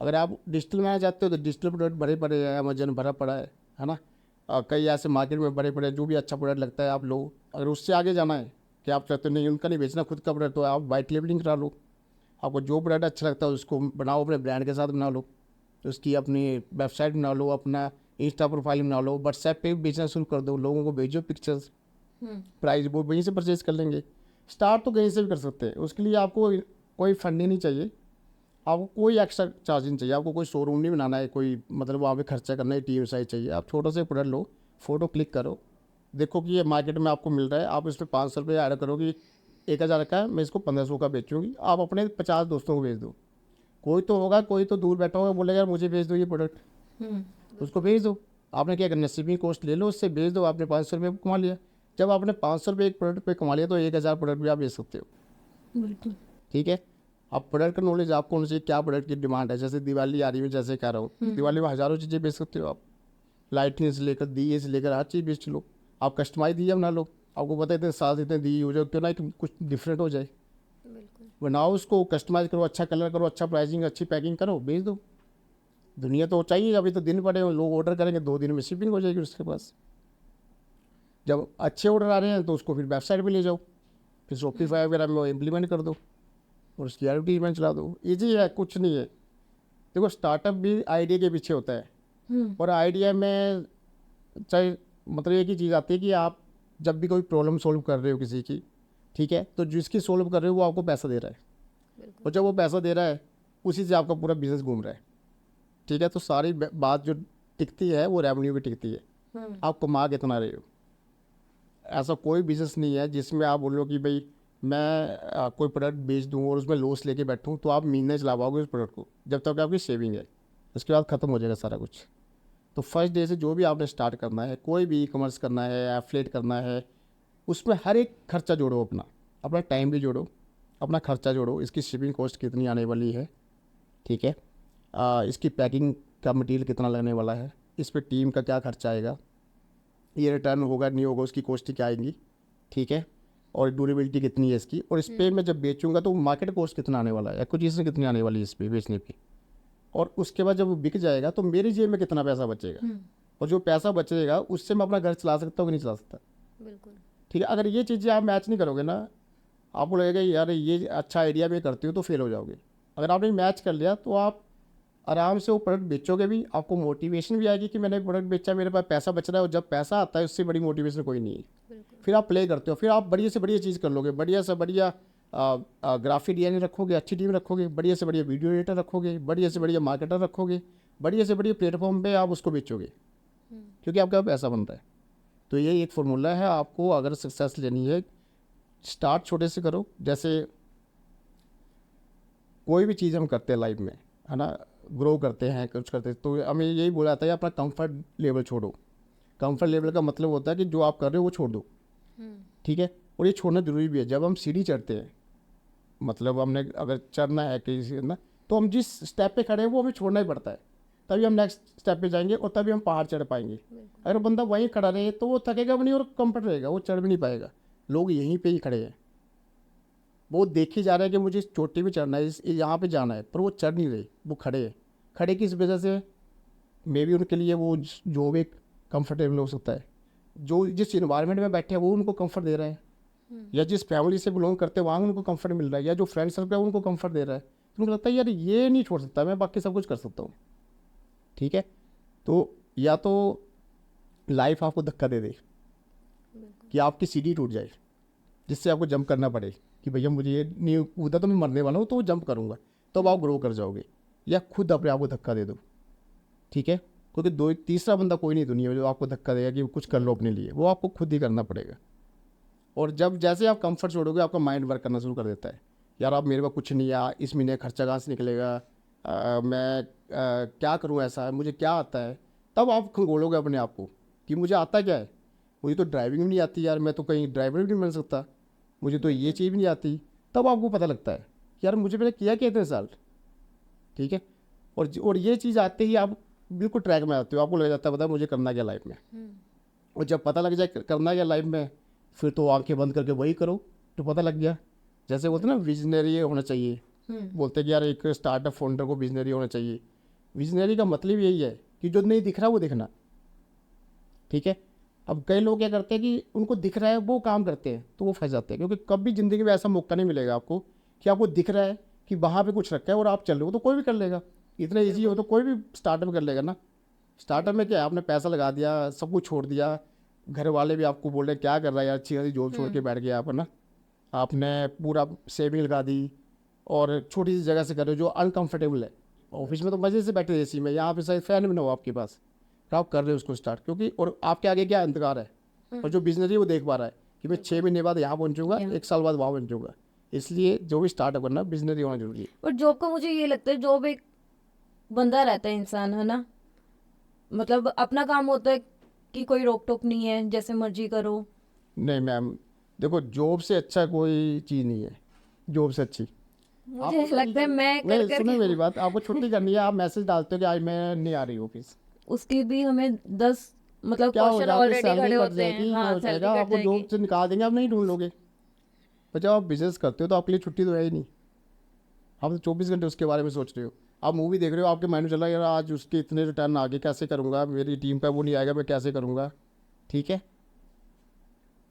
अगर आप डिजिटल में आना चाहते हो तो डिजिटल प्रोडक्ट भरे पड़े हैं, अमेजन भरा पड़ा है ना, कई ऐसे मार्केट में बड़े बड़े जो भी अच्छा प्रोडक्ट लगता है आप लो। अगर उससे आगे जाना है कि आप चाहते हो नहीं उनका नहीं बेचना, खुद का प्रोडक्ट, तो आप वाइट लेबलिंग करा लो, आपको जो प्रोडक्ट अच्छा लगता है उसको बनाओ, अपने ब्रांड के साथ बना लो, उसकी अपनी वेबसाइट बना लो, अपना इंस्टा प्रोफाइल बना लो, व्हाट्सएप पे भी बेचना शुरू कर दो, लोगों को भेजो पिक्चर्स, प्राइस वो वहीं से परचेज कर लेंगे। स्टार्ट तो कहीं से भी कर सकते हैं, उसके लिए आपको कोई फंडिंग नहीं चाहिए, आपको कोई एक्स्ट्रा चार्ज नहीं चाहिए, आपको कोई शोरूम नहीं बनाना है, कोई मतलब वहाँ पे खर्चा करना है, टीम साइज चाहिए। आप छोटा सा प्रोडक्ट लो, फ़ोटो क्लिक करो, देखो कि ये मार्केट में आपको मिल रहा है, आप इसमें 500 रुपये ऐड करो कि 1000 का है, मैं इसको 1500 का बेचूंगी, आप अपने 50 दोस्तों को भेज दो। कोई तो होगा, कोई तो दूर बैठा होगा, बोलेगा यार मुझे भेज दो ये प्रोडक्ट, उसको भेज दो। आपने क्या करना, शिपिंग कॉस्ट ले लो, उससे भेज दो, आपने 500 रुपये कमा लिया। जब आपने 500 रुपये एक प्रोडक्ट पे कमा लिया तो 1000 प्रोडक्ट भी आप बेच सकते हो। बिल्कुल। ठीक है, अब प्रोडक्ट का नॉलेज आपको होना चाहिए, क्या प्रोडक्ट की डिमांड है। जैसे दिवाली आ रही है, जैसे कह रहा हूँ, दिवाली में हज़ारों चीज़ें बेच सकते हो आप, लाइटिंग से लेकर दिए से लेकर हर चीज़ बेच लो। आप कस्टमाइज दिए बना लो, आपको पता है इतने साल इतने दिए हो जाए, क्यों ना कुछ डिफरेंट हो जाए, बनाओ उसको, कस्टमाइज करो, अच्छा कलर करो, अच्छा प्राइसिंग, अच्छी पैकिंग करो, भेज दो। दुनिया तो चाहिए, अभी तो दिन पड़े हैं, लोग ऑर्डर करेंगे, 2 दिन में शिपिंग हो जाएगी उसके पास। जब अच्छे ऑर्डर आ रहे हैं तो उसको फिर वेबसाइट पे ले जाओ, फिर शॉपिफाई वगैरह में वो इम्प्लीमेंट कर दो और उसकी एडवर्टीजमेंट चला दो। ईजी है, कुछ नहीं है। देखो स्टार्टअप भी आइडिया के पीछे होता है, और आइडिया में चाहे मतलब एक ही चीज़ आती है कि आप जब भी कोई प्रॉब्लम सॉल्व कर रहे हो किसी की, ठीक है, तो जिसकी सॉल्व कर रहे हो वो आपको पैसा दे रहा है, और जब वो पैसा दे रहा है उसी से आपका पूरा बिजनेस घूम रहा है। ठीक है, तो सारी बात जो टिकती है वो रेवेन्यू भी टिकती है, आप कमा कितना रहे हो। ऐसा कोई बिजनेस नहीं है जिसमें आप बोलो कि भाई मैं कोई प्रोडक्ट बेच दूँ और उसमें लॉस लेके बैठूँ, तो आप महीने चला पाओगे उस प्रोडक्ट को, जब तक आपकी सेविंग है, उसके बाद ख़त्म हो जाएगा सारा कुछ। तो फर्स्ट डे से जो भी आपने स्टार्ट करना है, कोई भी ई कॉमर्स करना है, एफिलिएट करना है, उसमें हर एक खर्चा जोड़ो, अपना अपना टाइम भी जोड़ो, अपना खर्चा जोड़ो, इसकी शिपिंग कॉस्ट कितनी आने वाली है, ठीक है, इसकी पैकिंग का मटेरियल कितना लगने वाला है, इस पर टीम का क्या खर्चा आएगा, ये रिटर्न होगा नहीं होगा उसकी कॉस्ट क्या आएगी, ठीक है, और ड्यूरेबिलिटी कितनी है इसकी, और इस पर मैं जब बेचूंगा तो मार्केट कॉस्ट कितना आने वाला है, एक्विजिशन कितनी आने वाली है इस पर बेचने पे, और उसके बाद जब वो बिक जाएगा तो मेरी जेब में कितना पैसा बचेगा, और जो पैसा बचेगा उससे मैं अपना घर चला सकता हूँ कि नहीं चला सकता। बिल्कुल। ठीक है, अगर ये चीज़ें आप मैच नहीं करोगे ना, आपको लगेगा यार ये अच्छा आइडिया भी करती हो, तो फेल हो जाओगे। अगर आपने मैच कर लिया तो आप आराम से वो प्रोडक्ट बेचोगे भी, आपको मोटिवेशन भी आएगी कि मैंने प्रोडक्ट बेचा, मेरे पास पैसा बच रहा है, और जब पैसा आता है उससे बड़ी मोटिवेशन कोई नहीं है। फिर आप प्ले करते हो, फिर आप बढ़िया से बढ़िया चीज़ कर लोगे, बढ़िया से बढ़िया ग्राफिक डिजाइनर रखोगे, अच्छी टीम रखोगे, बढ़िया से बढ़िया वीडियो एडिटर रखोगे, बढ़िया से बढ़िया मार्केटर रखोगे, बढ़िया से बढ़िया प्लेटफॉर्म पे आप उसको बेचोगे, क्योंकि आपका पैसा बनता है। तो ये एक फार्मूला है, आपको अगर सक्सेस लेनी है स्टार्ट छोटे से करो। जैसे कोई भी चीज़ हम करते हैं लाइफ में, है ना, ग्रो करते हैं, कुछ करते हैं, तो हमें यही बोला जाता है अपना कंफर्ट लेवल छोड़ो। कंफर्ट लेवल का मतलब होता है कि जो आप कर रहे हो वो छोड़ दो, ठीक है, और ये छोड़ना जरूरी भी है। जब हम सीढ़ी चढ़ते हैं, मतलब हमने अगर चढ़ना है किसी ना, तो हम जिस स्टेप पे खड़े हैं वो हमें छोड़ना ही पड़ता है, तभी हम नेक्स्ट स्टेप पे जाएंगे और तभी हम पहाड़ चढ़ पाएंगे। अगर बंदा वहीं खड़ा रहे तो वो थकेगा भी नहीं और कंफर्ट रहेगा, वो चढ़ भी नहीं पाएगा। लोग यहीं पे ही खड़े हैं, वो देखे जा रहे हैं कि मुझे इस चोटी पे चढ़ना है, इस यहाँ पे जाना है, पर वो चढ़ नहीं रहे, वो खड़े हैं। खड़े किस वजह से, मे बी उनके लिए वो जो भी कंफर्टेबल हो सकता है, जो जिस इन्वायरमेंट में बैठे हैं वो उनको कंफर्ट दे रहा है, या जिस फैमिली से बिलोंग करते हैं वहाँ उनको कंफर्ट मिल रहा है, या जो फ्रेंड सर्कल है उनको कंफर्ट दे रहा है, तो उनको लगता है यार ये नहीं छोड़ सकता, मैं बाकी सब कुछ कर सकता हूँ। ठीक है, तो या तो लाइफ आपको धक्का दे दे कि आपकी सीढ़ी टूट जाए, जिससे आपको जंप करना पड़े कि भैया मुझे ये नहीं कूदा तो मैं मरने वाला हूँ, तो जंप करूँगा, तो आप ग्रो कर जाओगे। या खुद अपने आप को धक्का दे दो, ठीक है, क्योंकि दो तीसरा बंदा कोई नहीं दुनिया में जो आपको धक्का देगा कि कुछ कर लो अपने लिए, वो आपको खुद ही करना पड़ेगा। और जब जैसे आप कंफर्ट छोड़ोगे आपका माइंड वर्क करना शुरू कर देता है, यार आप मेरे पास कुछ नहीं है, इस महीने खर्चा कहाँ से निकलेगा, मैं क्या करूँ, ऐसा मुझे क्या आता है। तब आप खंगोलोगे अपने आप को कि मुझे आता क्या है, मुझे तो ड्राइविंग भी नहीं आती यार, मैं तो कहीं ड्राइवर भी नहीं बन सकता, मुझे तो ये चीज़ भी नहीं आती। तब आपको पता लगता है कि यार मुझे मैंने किया क्या इतने साल, ठीक है, और ये चीज़ आते ही आप बिल्कुल ट्रैक में आते हो, आपको लग जाता है पता मुझे करना क्या लाइफ में। और जब पता लग जाए करना क्या लाइफ में, फिर तो आंखें बंद करके वही करो तो पता लग गया। जैसे बोलते ना विजनरी होना चाहिए, बोलते कि यार एक स्टार्टअप फाउंडर को विजनरी होना चाहिए। विजनरी का मतलब यही है कि जो नहीं दिख रहा वो दिखना, ठीक है। अब कई लोग क्या करते हैं कि उनको दिख रहा है वो काम करते हैं, तो वो फंस जाते हैं, क्योंकि कभी ज़िंदगी में ऐसा मौका नहीं मिलेगा आपको कि आपको दिख रहा है कि वहाँ पे कुछ रखा है और आप चल रहे हो, तो कोई भी कर लेगा। इतना ईजी हो तो कोई भी स्टार्टअप कर लेगा ना। स्टार्टअप में क्या है, आपने पैसा लगा दिया, सब कुछ छोड़ दिया, घर वाले भी आपको बोल रहे हैं क्या कर रहा है यार, अच्छी खासी जॉब छोड़ के बैठ गया आप, है ना। आपने पूरा सेविंग लगा दी और छोटी सी जगह से कर रहे हो जो अनकंफर्टेबल है। ऑफिस में तो मज़े से बैठे एसी में, यहाँ पे शायद फैन भी ना हो आपके पास, तो आप कर रहे हो उसको स्टार्ट, क्योंकि और आपके आगे क्या अंधकार है। और जो बिजनस है वो देख पा रहा है कि मैं 6 महीने बाद यहाँ पहुँचूंगा, 1 साल बाद वहाँ पहुँचूंगा। इसलिए जो भी स्टार्टअप करना, बिजनस होना जरूरी है। पर जॉब का मुझे ये लगता है, जॉब एक बंदा रहता है इंसान, है ना, मतलब अपना काम होता है कि कोई रोक टोक नहीं है, जैसे मर्जी करो। नहीं मैम, देखो जॉब से अच्छा कोई चीज़ नहीं है, जॉब से अच्छी। मुझे लगता है मैं कर नहीं, कर सुनो मेरी के बात, आपको छुट्टी करनी है, आप मैसेज डालते हो कि आज मैं नहीं आ रही ऑफिस, उसकी भी हमें 10 मतलब क्या हो क्वेश्चन जाएगा, आपकी ऑलरेडी सैलरी खड़े कट होते हैं। जाएगी, क्या हाँ, हो सैलरी जाएगा, कट आपको जाएगी। जॉब से निकाल देंगे, आप नहीं ढूंढ लोगे। पर जब आप बिजनेस करते हो तो आपके लिए छुट्टी तो है ही नहीं, आप तो 24 घंटे उसके बारे में सोच रहे हो। आप मूवी देख रहे हो, आपके माइंड में चल रहा है यार आज उसके इतने रिटर्न आगे कैसे करूँगा, मेरी टीम का वो नहीं आएगा, मैं कैसे करूँगा, ठीक है।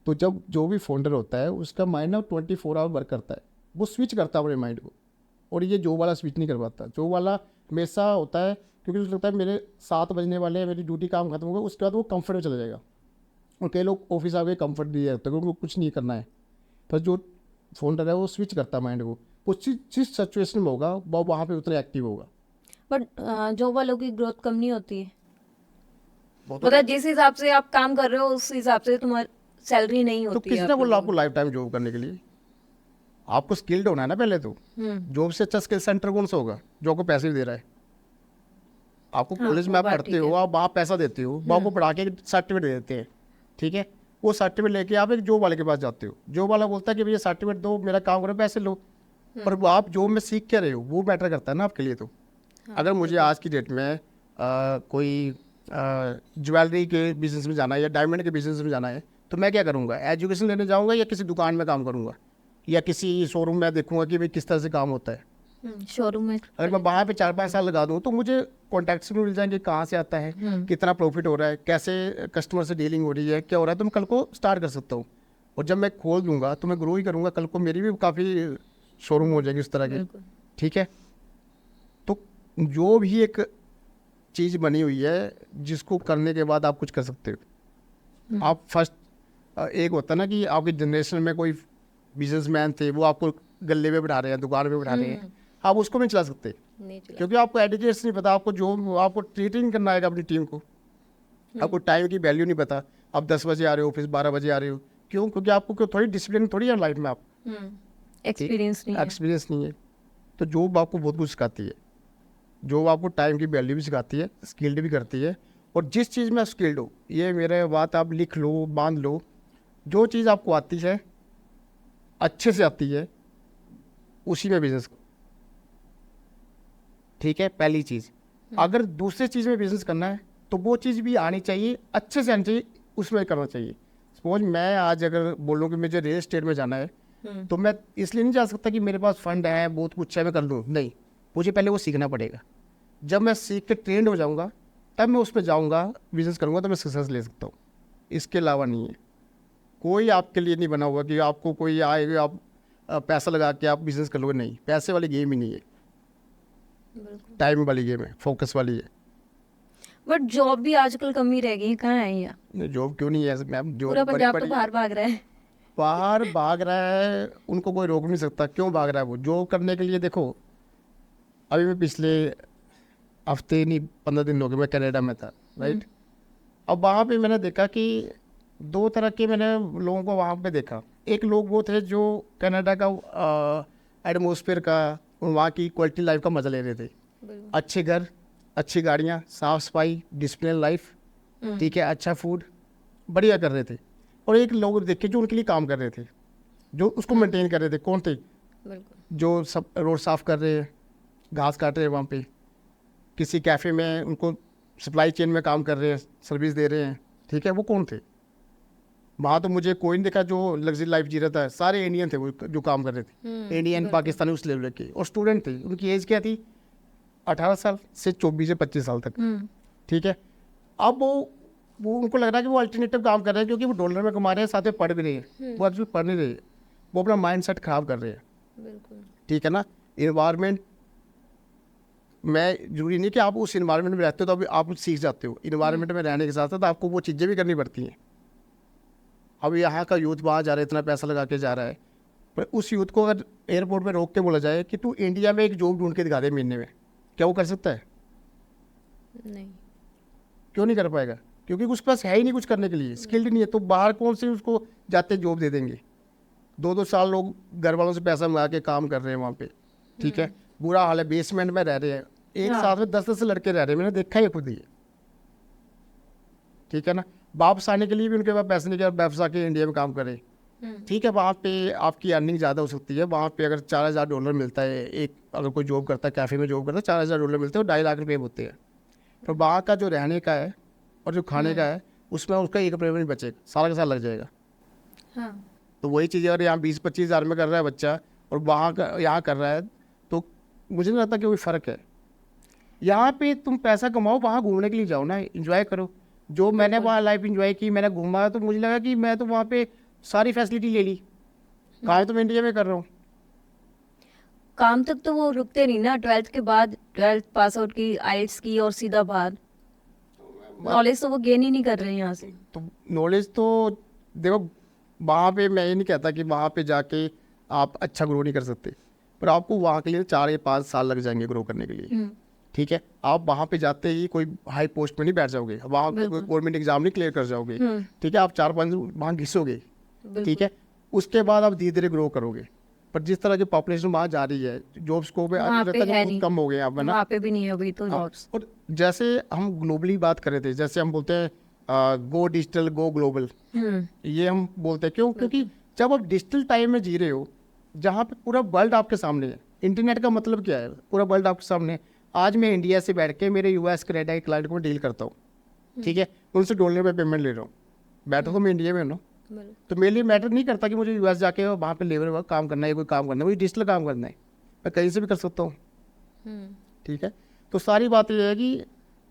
तो जब जो भी फाउंडर होता है उसका माइंड ना 24 आवर वर्क करता है, वो स्विच करता है अपने माइंड को। और ये जॉब वाला स्विच नहीं कर पाता, जॉब वाला हमेशा होता है क्योंकि उसको लगता है मेरे 7 बजने वाले हैं, मेरी ड्यूटी काम खत्म होगा, उसके बाद वो कंफर्ट में चला जाएगा। और कई लोग ऑफिस आके कंफर्ट दिया होता है क्योंकि उनको कुछ नहीं करना है। पर जो फाउंडर है वो स्विच करता है माइंड को, वो जिस सिचुएशन में होगा वो वहाँ पे उतना एक्टिव होगा। बट जॉब वालों की ग्रोथ कम नहीं होती है, वो तो मतलब जिस हिसाब से आप काम कर रहे हो उस हिसाब से तुम्हारी सैलरी नहीं तो होती है किसने आप बोला लोगों आपको लाइफ टाइम जॉब करने के लिए? आपको स्किल्ड होना है ना पहले तो। की। जॉब से अच्छा स्किल सेंटर कौन सा होगा जो आपको पैसे भी दे रहा है? आपको हाँ, कॉलेज में वो आप बात पढ़ते ठीक हो, है। आप वहाँ पैसा देते हो, वो आपको पढ़ा के सर्टिफिकेट दे देते हैं, ठीक है। वो सर्टिफिकेट लेके आप एक जॉब वाले के पास जाते हो, जॉब वाला बोलता है कि भैया सर्टिफिकेट दो, मेरा काम करो, पैसे लो। पर वो आप जॉब में सीख क्या रहे हो वो मैटर करता है ना आपके लिए। तो अगर मुझे आज की डेट में कोई ज्वेलरी के बिजनेस में जाना है या डायमंड के बिजनेस में जाना है, तो मैं क्या करूँगा, एजुकेशन लेने जाऊँगा या किसी दुकान में काम करूँगा या किसी शोरूम में देखूँगा कि भाई किस तरह से काम होता है। शोरूम में अगर मैं वहाँ पे 4-5 साल लगा दूँ तो मुझे कॉन्टैक्ट्स भी मिल जाएंगे, कहाँ से आता है, कितना प्रॉफिट हो रहा है, कैसे कस्टमर से डीलिंग हो रही है, क्या हो रहा है, तो मैं कल को स्टार्ट कर सकता हूँ। और जब मैं खोल दूंगा तो मैं ग्रो ही करूँगा, कल को मेरी भी काफ़ी शोरूम हो जाएगी उस तरह की, बिल्कुल। ठीक है। तो जो भी एक चीज़ बनी हुई है जिसको करने के बाद आप कुछ कर सकते हो। आप फर्स्ट एक होता है ना कि आपकी जनरेशन में कोई बिजनेसमैन थे, वो आपको गले पे बिठा रहे हैं, दुकान पे बिठा रहे हैं, आप उसको नहीं चला सकते नहीं चला। क्योंकि आपको एडिकेट्स नहीं पता, आपको जो आपको ट्रीटिंग करना है अपनी टीम को, आपको टाइम की वैल्यू नहीं पता। आप 10 बजे आ रहे हो ऑफिस, 12 बजे आ रहे हो, क्यों? क्योंकि आपको कोई थोड़ी डिसिप्लिन थोड़ी है लाइफ में, आप एक्सपीरियंस नहीं है। एक्सपीरियंस नहीं है। तो जॉब आपको बहुत कुछ सिखाती है, जॉब आपको टाइम की वैल्यू भी सिखाती है, स्किल्ड भी करती है। और जिस चीज़ में स्किल्ड हो, ये मेरे बात आप लिख लो, बांध लो, जो चीज़ आपको आती है, अच्छे से आती है, उसी में बिजनेस, ठीक है, पहली चीज़। अगर दूसरी चीज़ में बिजनेस करना है तो वो चीज़ भी आनी चाहिए, अच्छे से आनी चाहिए, उसमें करना चाहिए। सपोज मैं आज अगर बोलूँ कि मुझे रियल एस्टेट में जाना है, तो मैं इसलिए नहीं जा सकता कि मेरे पास फंड है, बहुत कुछ है, मैं कर लूँ, नहीं, मुझे पहले वो सीखना पड़ेगा। जब मैं सीख के ट्रेंड हो जाऊँगा तब मैं उसमें जाऊँगा, बिजनेस करूँगा, तो मैं सक्सेस ले सकता हूँ। इसके अलावा नहीं है, कोई आपके लिए नहीं बना हुआ कि आपको कोई आएगा, आप पैसा लगा के आप बिजनेस कर लोगे, नहीं, पैसे वाली गेम ही नहीं है, टाइम वाली गेम है, फोकस वाली है। बट जॉब भी आजकल कम ही रह गई है, कहाँ है ये? जॉब क्यों नहीं है मैम, जॉब पूरा बड़ी पंजाब तो बड़ी बाहर भाग रहा है। बाहर भाग रहा है, उनको कोई रोक नहीं सकता। क्यों भाग रहा है वो जॉब करने के लिए? देखो अभी मैं पिछले हफ्ते नहीं 15 दिन हो गए मैं कनाडा में था, राइट। अब वहाँ पे मैंने देखा कि 2 तरह के मैंने लोगों को वहाँ पे देखा। एक लोग वो थे जो कनाडा का एटमॉस्फेयर का, वहाँ की क्वालिटी लाइफ का मज़ा ले रहे थे, अच्छे घर, अच्छी गाड़ियाँ, साफ़ सफाई, डिसिप्लिन लाइफ, ठीक है, अच्छा फूड, बढ़िया कर रहे थे। और एक लोग देखे जो उनके लिए काम कर रहे थे, जो उसको मेंटेन कर रहे थे। कौन थे? जो सब रोड साफ़ कर रहे हैं, घास काट रहे हैं वहाँ पे, किसी कैफ़े में उनको सप्लाई चेन में काम कर रहे हैं, सर्विस दे रहे हैं, ठीक है, वो कौन थे? वहाँ तो मुझे कोई नहीं देखा जो लग्जरी लाइफ जी रहा था, सारे इंडियन थे वो जो काम कर रहे थे, इंडियन पाकिस्तानी उस लेवल के, और स्टूडेंट थे। उनकी एज क्या थी? 18 साल से 24 से 25 साल तक, ठीक है। अब वो उनको लग रहा है कि वो अल्टरनेटिव काम कर रहे हैं क्योंकि वो डॉलर में कमा रहे हैं, साथ में पढ़ भी रहे हैं। वो एक्चुअली पढ़ नहीं रहे, वो अपना माइंड सेट खराब कर रहे हैं, ठीक है ना। इन्वायरमेंट मैं जरूरी नहीं कि आप उस इन्वायरमेंट में रहते हो तो अभी आप सीख जाते हो, इन्वायरमेंट में रहने के साथ साथ आपको वो चीज़ें भी करनी पड़ती हैं। अब यहाँ का यूथ वहाँ जा रहा है, इतना पैसा लगा के जा रहा है, पर उस यूथ को अगर एयरपोर्ट में रोक के बोला जाए कि तू इंडिया में एक जॉब ढूंढ के दिखा दे महीने में, क्या वो कर सकता है? नहीं। क्यों नहीं कर पाएगा? क्योंकि उसके पास है ही नहीं कुछ करने के लिए, स्किल्ड नहीं है। तो बाहर कौन से उसको जाते जॉब दे देंगे? 2-2 साल लोग घर वालों से पैसा मंगा के काम कर रहे हैं वहाँ पे, ठीक है, बुरा हाल है, बेसमेंट में रह रहे हैं, एक हाँ। साथ में 10-10 लड़के रह रहे हैं, मैंने देखा ही खुद ही, ठीक है ना। वापस आने के लिए भी उनके पास पैसे नहीं, वापस आके इंडिया में काम करें, ठीक है। वहाँ पे आपकी अर्निंग ज़्यादा हो सकती है। वहाँ पे अगर $4000 मिलता है, एक अगर कोई जॉब करता है, कैफ़े में जॉब करता है, $4000 मिलते हैं और 2.5 लाख रुपये होते हैं। तो वहाँ का जो रहने का है और जो खाने का है, उसमें उसका 1 रुपये भी नहीं बचेगा, सारा का सारा लग जाएगा। हाँ। तो वही चीज़ अगर यहाँ 20-25 हज़ार में कर रहा है बच्चा और वहाँ का यहाँ कर रहा है, तो मुझे नहीं लगता कि कोई फ़र्क है। यहाँ पे तुम पैसा कमाओ, वहाँ घूमने के लिए जाओ ना, एंजॉय करो। जो मैंने वहाँ लाइफ एंजॉय की, मैंने घूमा, तो मुझे लगा कि मैं तो वहाँ पे सारी फैसिलिटी ले ली। कहाँ तो मैं इंडिया में कर रहा हूँ। काम तक तो वो रुकते नहीं ना, 12th के बाद 12th पास आउट की, आइल्स की और सीधा बाहर। नॉलेज तो वो गेन ही नहीं कर रहे हैं यहाँ से। तो नॉलेज तो देखो, वहाँ पे मैं ये नहीं कहता कि वहाँ पे जाके आप अच्छा ग्रो नहीं कर सकते, पर आपको वहाँ के लिए 4 या 5 साल लग जाएंगे ग्रो करने के लिए, ठीक है। आप वहाँ पे जाते ही कोई हाई पोस्ट में नहीं बैठ जाओगे, वहाँ गवर्नमेंट एग्जाम नहीं क्लियर कर जाओगे, ठीक है। आप 4-5 वहाँ घिसोगे, ठीक है। उसके बाद आप धीरे धीरे ग्रो करोगे। पर जिस तरह की पॉपुलेशन वहाँ जा रही है, जॉब स्कोप वहाँ पे है बहुत नहीं। कम हो गए अब, है ना। वहाँ पे भी नहीं है अभी तो हाँ, जॉब्स। और जैसे हम ग्लोबली बात कर रहे थे, जैसे हम बोलते हैं गो डिजिटल गो ग्लोबल, ये हम बोलते हैं क्यों? क्योंकि जब आप डिजिटल टाइम में जी रहे हो, जहाँ पे पूरा वर्ल्ड आपके सामने है। इंटरनेट का मतलब क्या है? पूरा वर्ल्ड आपके सामने है। आज मैं इंडिया से बैठ के मेरे US कनाडा के क्लाइंट को डील करता हूँ, ठीक है, उनसे $1 में पेमेंट ले रहा हूँ, बैठा तो मैं इंडिया में हूँ ना। तो मेरे लिए मैटर नहीं करता कि मुझे US जाके वहाँ पे लेबर वर्क काम करना है, कोई काम करना है, मुझे डिजिटल काम करना है, मैं कहीं से भी कर सकता हूँ, ठीक है। तो सारी बात ये है कि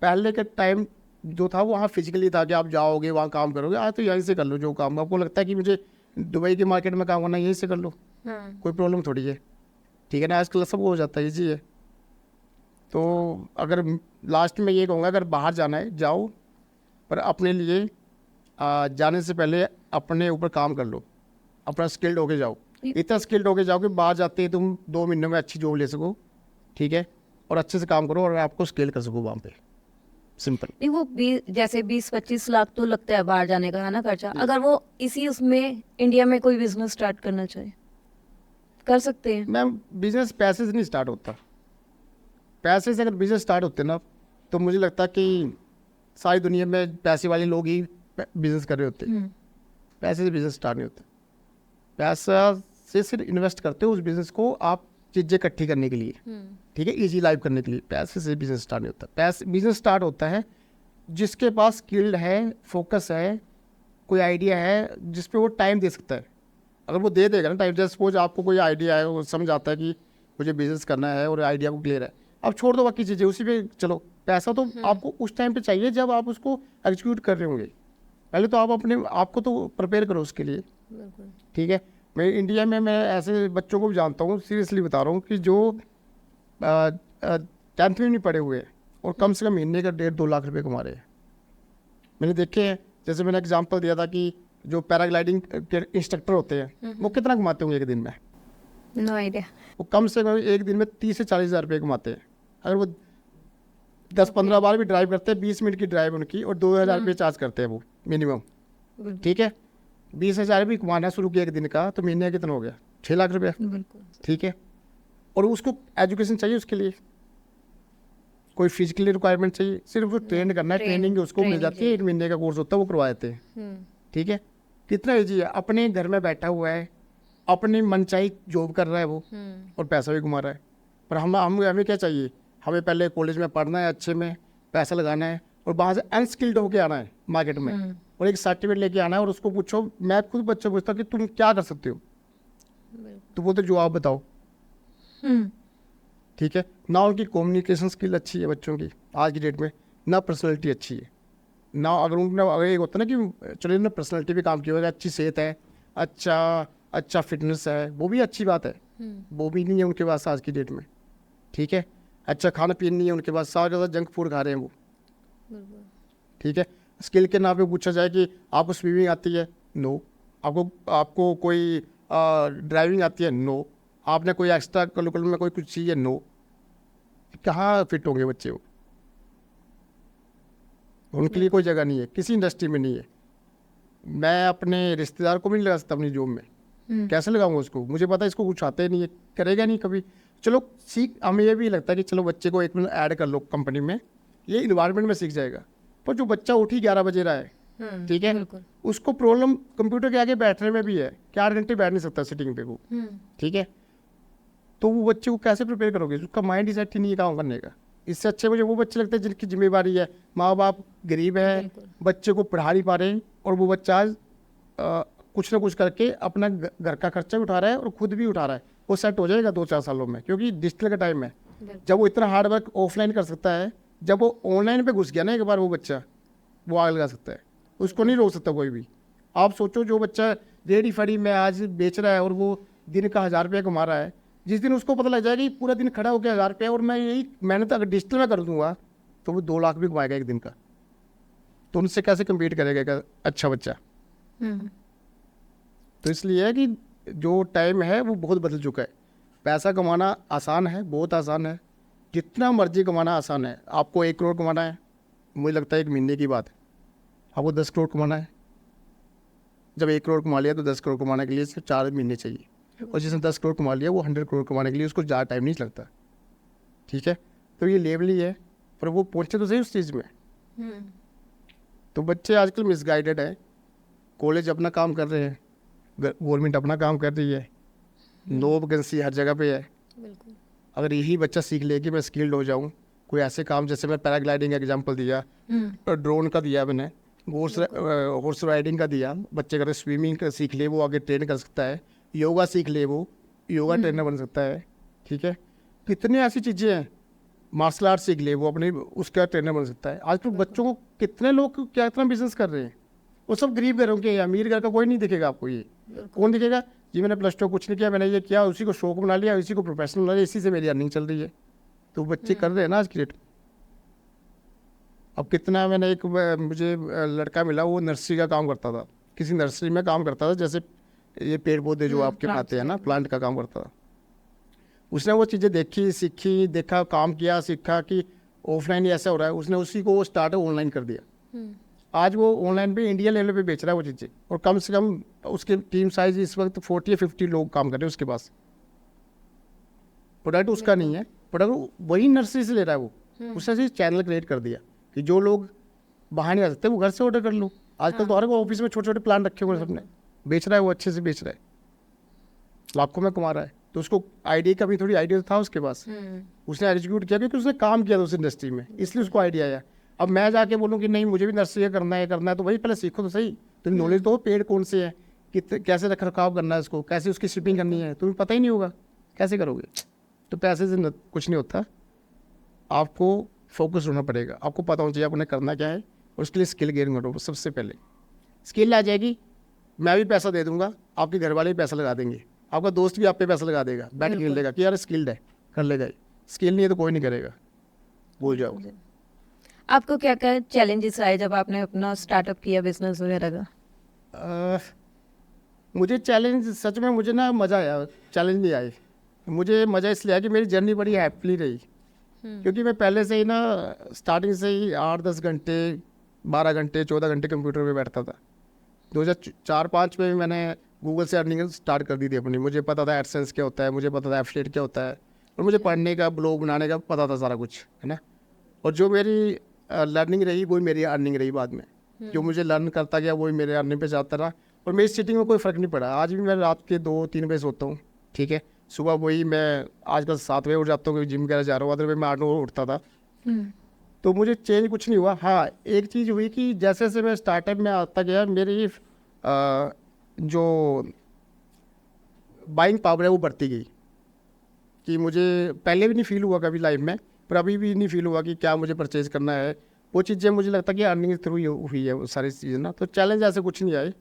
पहले का टाइम जो था वो वहाँ फिजिकली था कि आप जाओगे वहाँ काम करोगे। आज तो यहीं से कर लो जो काम आपको लगता है कि मुझे दुबई के मार्केट में काम करना है, यहीं से कर लो, कोई प्रॉब्लम थोड़ी है, ठीक है ना। आजकल सब हो जाता है, ईजी है। तो अगर लास्ट में ये कहूँगा, अगर बाहर जाना है जाओ, पर अपने लिए जाने से पहले अपने ऊपर काम कर लो, अपना स्किल्ड होके जाओ। इतना स्किल्ड होके जाओ कि बाहर जाते ही तुम 2 महीनों में अच्छी जॉब ले सको, ठीक है, और अच्छे से काम करो और आपको स्केल कर सको वहाँ पे, सिंपल। नहीं, वो जैसे 20-25 लाख तो लगता है बाहर जाने का, है ना, खर्चा। अगर वो इसी उसमें इंडिया में कोई बिजनेस स्टार्ट करना चाहे, कर सकते हैं। मैम, बिजनेस पैसे से नहीं स्टार्ट होता। पैसे से अगर बिजनेस स्टार्ट होते ना, तो मुझे लगता है कि सारी दुनिया में पैसे वाले लोग ही बिजनेस कर रहे होते। पैसे से बिजनेस स्टार्ट नहीं होता। पैसा से सिर्फ इन्वेस्ट करते हो उस बिजनेस को आप चीज़ें इकट्ठी करने के लिए, ठीक है, इजी लाइफ करने के लिए। पैसे से बिजनेस स्टार्ट नहीं होता। पैसे बिजनेस स्टार्ट होता है जिसके पास स्किल्ड है, फोकस है, कोई आइडिया है जिस पे वो टाइम दे सकता है। अगर वो दे देगा ना टाइम, जैसे सपोज आपको कोई आइडिया है, वो समझ आता है कि मुझे बिजनेस करना है और आइडिया को क्लियर है, अब छोड़ दो बाकी चीज़ें, उसी पे चलो। पैसा तो आपको उस टाइम पे चाहिए जब आप उसको एग्जीक्यूट कर रहे होंगे। पहले तो आप अपने आपको तो प्रिपेयर करो उसके लिए, ठीक है। मैं इंडिया में मैं ऐसे बच्चों को भी जानता हूँ, सीरियसली बता रहा हूँ, कि जो 10th में नहीं पढ़े हुए और कम से कम महीने का 1.5-2 लाख रुपए कमा रहे हैं। मैंने देखे हैं। जैसे मैंने एग्जांपल दिया था कि जो पैराग्लाइडिंग के इंस्ट्रक्टर होते हैं, वो कितना कमाते होंगे एक दिन में? No idea. वो कम से कम एक दिन में 30 से 40 हज़ार रुपये कमाते हैं। अगर वो 10-15 बार भी ड्राइव करते हैं, 20 मिनट की ड्राइव उनकी, और 2,000 रुपये चार्ज करते हैं वो मिनिमम, ठीक है। 20,000 भी कमाना शुरू किया एक दिन का, तो महीने का कितना हो गया? 6 लाख रुपया, ठीक है। और उसको एजुकेशन चाहिए, उसके लिए कोई फिजिकली रिक्वायरमेंट चाहिए, सिर्फ वो ट्रेन करना है, ट्रेनिंग उसको मिल जाती है, 1 महीने का कोर्स होता है, वो करवा देते हैं, ठीक है। कितना ईजी है, अपने घर में बैठा हुआ है, अपनी मनचाही जॉब कर रहा है वो, और पैसा भी कमा रहा है। पर हमें क्या चाहिए? हमें पहले कॉलेज में पढ़ना है, अच्छे में पैसा लगाना है, और वहाँ से अनस्किल्ड होके आना है मार्केट में, और एक सर्टिफिकेट लेके आना है, और उसको पूछो। मैं खुद बच्चे पूछता हूँ कि तुम क्या कर सकते हो, तो बोलते जो आप बताओ, ठीक है ना। उनकी कम्युनिकेशन स्किल अच्छी है बच्चों की आज की डेट में, ना पर्सनैलिटी अच्छी है ना। अगर एक होता है ना कि चलो इन्होंने पर्सनैलिटी भी काम किया होगा, अच्छी सेहत है, अच्छा फिटनेस है, वो भी अच्छी बात है, वो भी नहीं है उनके पास आज की डेट में, ठीक है। अच्छा खाना पीना नहीं है उनके पास, सारा ज़्यादा जंक फूड खा रहे हैं वो। बिल्कुल। ठीक है, स्किल के नाम पे पूछा जाए कि आपको स्विमिंग आती है, नो। आपको आपको कोई ड्राइविंग आती है, नो। आपने कोई एक्स्ट्रा करिकुलम में कोई कुछ चीज़ है, नो। कहाँ फिट होंगे बच्चे वो? उनके लिए कोई जगह नहीं है, किसी इंडस्ट्री में नहीं है। मैं अपने रिश्तेदार को भी नहीं लगा सकता अपनी जॉब में। कैसे लगाऊंगा उसको? मुझे पता है इसको कुछ आता ही नहीं है, करेगा नहीं कभी। चलो सीख, हमें ये भी लगता है कि चलो बच्चे को 1 मिनट ऐड कर लो कंपनी में, ये इन्वायरमेंट में सीख जाएगा। पर जो बच्चा उठ ही 11 बजे रहा है, ठीक है, बिल्कुल। उसको प्रॉब्लम कंप्यूटर के आगे बैठने में भी है कि 8 घंटे बैठ नहीं सकता सिटिंग पे वो। ठीक है, तो वो बच्चे को कैसे प्रिपेयर करोगे? उसका माइंड ही सेट ही नहीं है काम करने का। इससे अच्छे मुझे वो बच्चे लगते हैं जिनकी जिम्मेवारी है, माँ बाप गरीब है, बिल्कुल। बच्चे को पढ़ा नहीं पा रहे, और वो बच्चा आज कुछ ना कुछ करके अपना घर का खर्चा भी उठा रहा है और खुद भी उठा रहा है। वो सेट हो जाएगा 2-4 सालों में, क्योंकि डिजिटल का टाइम है। जब वो इतना हार्ड वर्क ऑफलाइन कर सकता है, जब वो ऑनलाइन पे घुस गया ना एक बार वो बच्चा, वो आग लगा सकता है, उसको नहीं रोक सकता कोई भी। आप सोचो, जो बच्चा रेडी फड़ी में आज बेच रहा है और वो दिन का 1000 रुपया कमा रहा है, जिस दिन उसको पता लग जाएगा कि पूरा दिन खड़ा होकर 1000 रुपया और मैं यही मेहनत अगर डिजिटल में कर दूंगा तो वो 2 लाख भी कमाएगा एक दिन का। तो उनसे कैसे कम्पीट करेगा एक अच्छा बच्चा? तो इसलिए है कि जो टाइम है वो बहुत बदल चुका है। पैसा कमाना आसान है, बहुत आसान है, जितना मर्जी कमाना आसान है। आपको 1 करोड़ कमाना है, मुझे लगता है 1 महीने की बात है। आपको 10 करोड़ कमाना है, जब 1 करोड़ कमा लिया तो 10 करोड़ कमाने के लिए सिर्फ 4 महीने चाहिए, और जिसने 10 करोड़ कमा लिया वो 100 करोड़ कमाने के लिए उसको ज़्यादा टाइम नहीं लगता। ठीक है, तो ये लेवल ही है, पर वो पहुँचे तो सही उस चीज़ में। तो बच्चे आजकल मिसगाइडेड है। कॉलेज अपना काम कर रहे हैं, गवर्नमेंट अपना काम कर रही है, 9 वैकेंसी हर जगह पे है। बिल्कुल। अगर यही बच्चा सीख ले कि मैं स्किल्ड हो जाऊं, कोई ऐसे काम, जैसे मैं पैराग्लाइडिंग का एग्जांपल दिया, और ड्रोन का दिया मैंने, हॉर्स राइडिंग का दिया, बच्चे अगर स्विमिंग का सीख ले वो आगे ट्रेन कर सकता है, योगा सीख ले वो योगा ट्रेनर बन सकता है। ठीक है, कितनी ऐसी चीज़ें हैं, मार्शल आर्ट सीख ले वो अपने उसका ट्रेनर बन सकता है। आजकल बच्चों को कितने लोग क्या इतना बिजनेस कर रहे हैं, वो सब गरीब घरों के, अमीर घर का कोई नहीं दिखेगा आपको। ये कौन दिखेगा? जी मैंने +2 कुछ नहीं किया, मैंने ये किया, उसी को शौक बना लिया, इसी को प्रोफेशनल बना लिया, इसी से मेरी अर्निंग चल रही है। तो बच्चे कर रहे हैं ना आज की डेट। अब कितना, मैंने एक मुझे लड़का मिला, वो नर्सरी का काम करता था, किसी नर्सरी में काम करता था, जैसे ये पेड़ पौधे जो आपके आते हैं ना, प्लांट का काम करता था। उसने वो चीज़ें देखी, सीखी, देखा, काम किया, सीखा कि ऑफलाइन ऐसा हो रहा है, उसने उसी को वो स्टार्ट ऑनलाइन कर दिया। आज वो ऑनलाइन पे इंडिया लेवल पे बेच रहा है वो चीज़ें, और कम से कम उसकी टीम साइज इस वक्त 40 या 50 लोग काम कर रहे हैं उसके पास। प्रोडक्ट उसका नहीं है, प्रोडक्ट वही नर्सरी से ले रहा है वो। उसने सिर्फ चैनल क्रिएट कर दिया कि जो लोग बाहर नहीं आ सकते वो घर से ऑर्डर कर लो। आजकल तो हर कोई ऑफिस में छोटे छोटे प्लान रखे हुए हैं सबने, बेच रहा है वो, अच्छे से बेच रहा है, लाखों में कमा रहा है। तो उसको आइडिया का भी थोड़ी आइडिया था उसके पास, उसने एग्जीक्यूट किया क्योंकि उसने काम किया था उस इंडस्ट्री में, इसलिए उसको आइडिया आया। अब मैं जाके बोलूँ कि नहीं मुझे भी नर्सरी करना है तो भाई पहले सीखो तो सही, तुम्हें नॉलेज तो हो, पेड़ कौन से है, कैसे रख रखाव करना है इसको, कैसे उसकी शिपिंग करनी है, तुम्हें पता ही नहीं होगा, कैसे करोगे? तो पैसे से कुछ नहीं होता, आपको फोकस होना पड़ेगा, आपको पता होना चाहिए आपने करना क्या है, और उसके लिए स्किल गेन करो। सबसे पहले स्किल आ जाएगी, मैं भी पैसा दे दूंगा, आपके घर वाले भी पैसा लगा देंगे, आपका दोस्त भी आप पे पैसा लगा देगा, बैठ के लेगा कि यार स्किल्ड है, कर लेगा। स्किल नहीं है तो कोई नहीं करेगा, भूल जाओ। आपको क्या क्या चैलेंजेस आए जब आपने अपना स्टार्टअप किया बिजनेस वगैरह का? मुझे चैलेंज, सच में मुझे ना मज़ा आया, चैलेंज नहीं आए। मुझे मज़ा इसलिए आया कि मेरी जर्नी बड़ी हैप्पीली रही, क्योंकि मैं पहले से ही ना स्टार्टिंग से ही 8-10 घंटे, 12 घंटे, 14 घंटे कंप्यूटर पे बैठता था। 2004-05 में भी मैंने गूगल से अर्निंग स्टार्ट कर दी थी अपनी। मुझे पता था एडसेंस क्या होता है, मुझे पता था एफिलिएट क्या होता है, और मुझे पढ़ने का, ब्लॉग बनाने का पता था सारा कुछ, है ना। और जो मेरी लर्निंग रही वही मेरी अर्निंग रही बाद में। जो मुझे लर्न करता गया वही मेरे अर्निंग पे जाता रहा, और मेरी सिटिंग में कोई फ़र्क नहीं पड़ा। आज भी मैं रात के 2-3 बजे सोता हूँ, ठीक है, सुबह वही मैं आजकल 7 बजे उठ जाता हूँ, क्योंकि जिम वगैरह जा रहा हूँ, अदरवाइज मैं 8 बजे उठता था। तो मुझे चेंज कुछ नहीं हुआ। हाँ, एक चीज़ हुई कि जैसे जैसे मैं स्टार्टअप में आता गया, मेरी जो बाइंग पावर है वो बढ़ती गई, कि मुझे पहले भी नहीं फील हुआ कभी लाइफ में, पर अभी भी नहीं फील हुआ कि क्या मुझे परचेज़ करना है। वो चीज़ें मुझे लगता है कि अर्निंग थ्रू ही हुई है वो सारी चीज़ें ना। तो चैलेंज ऐसे कुछ नहीं आए।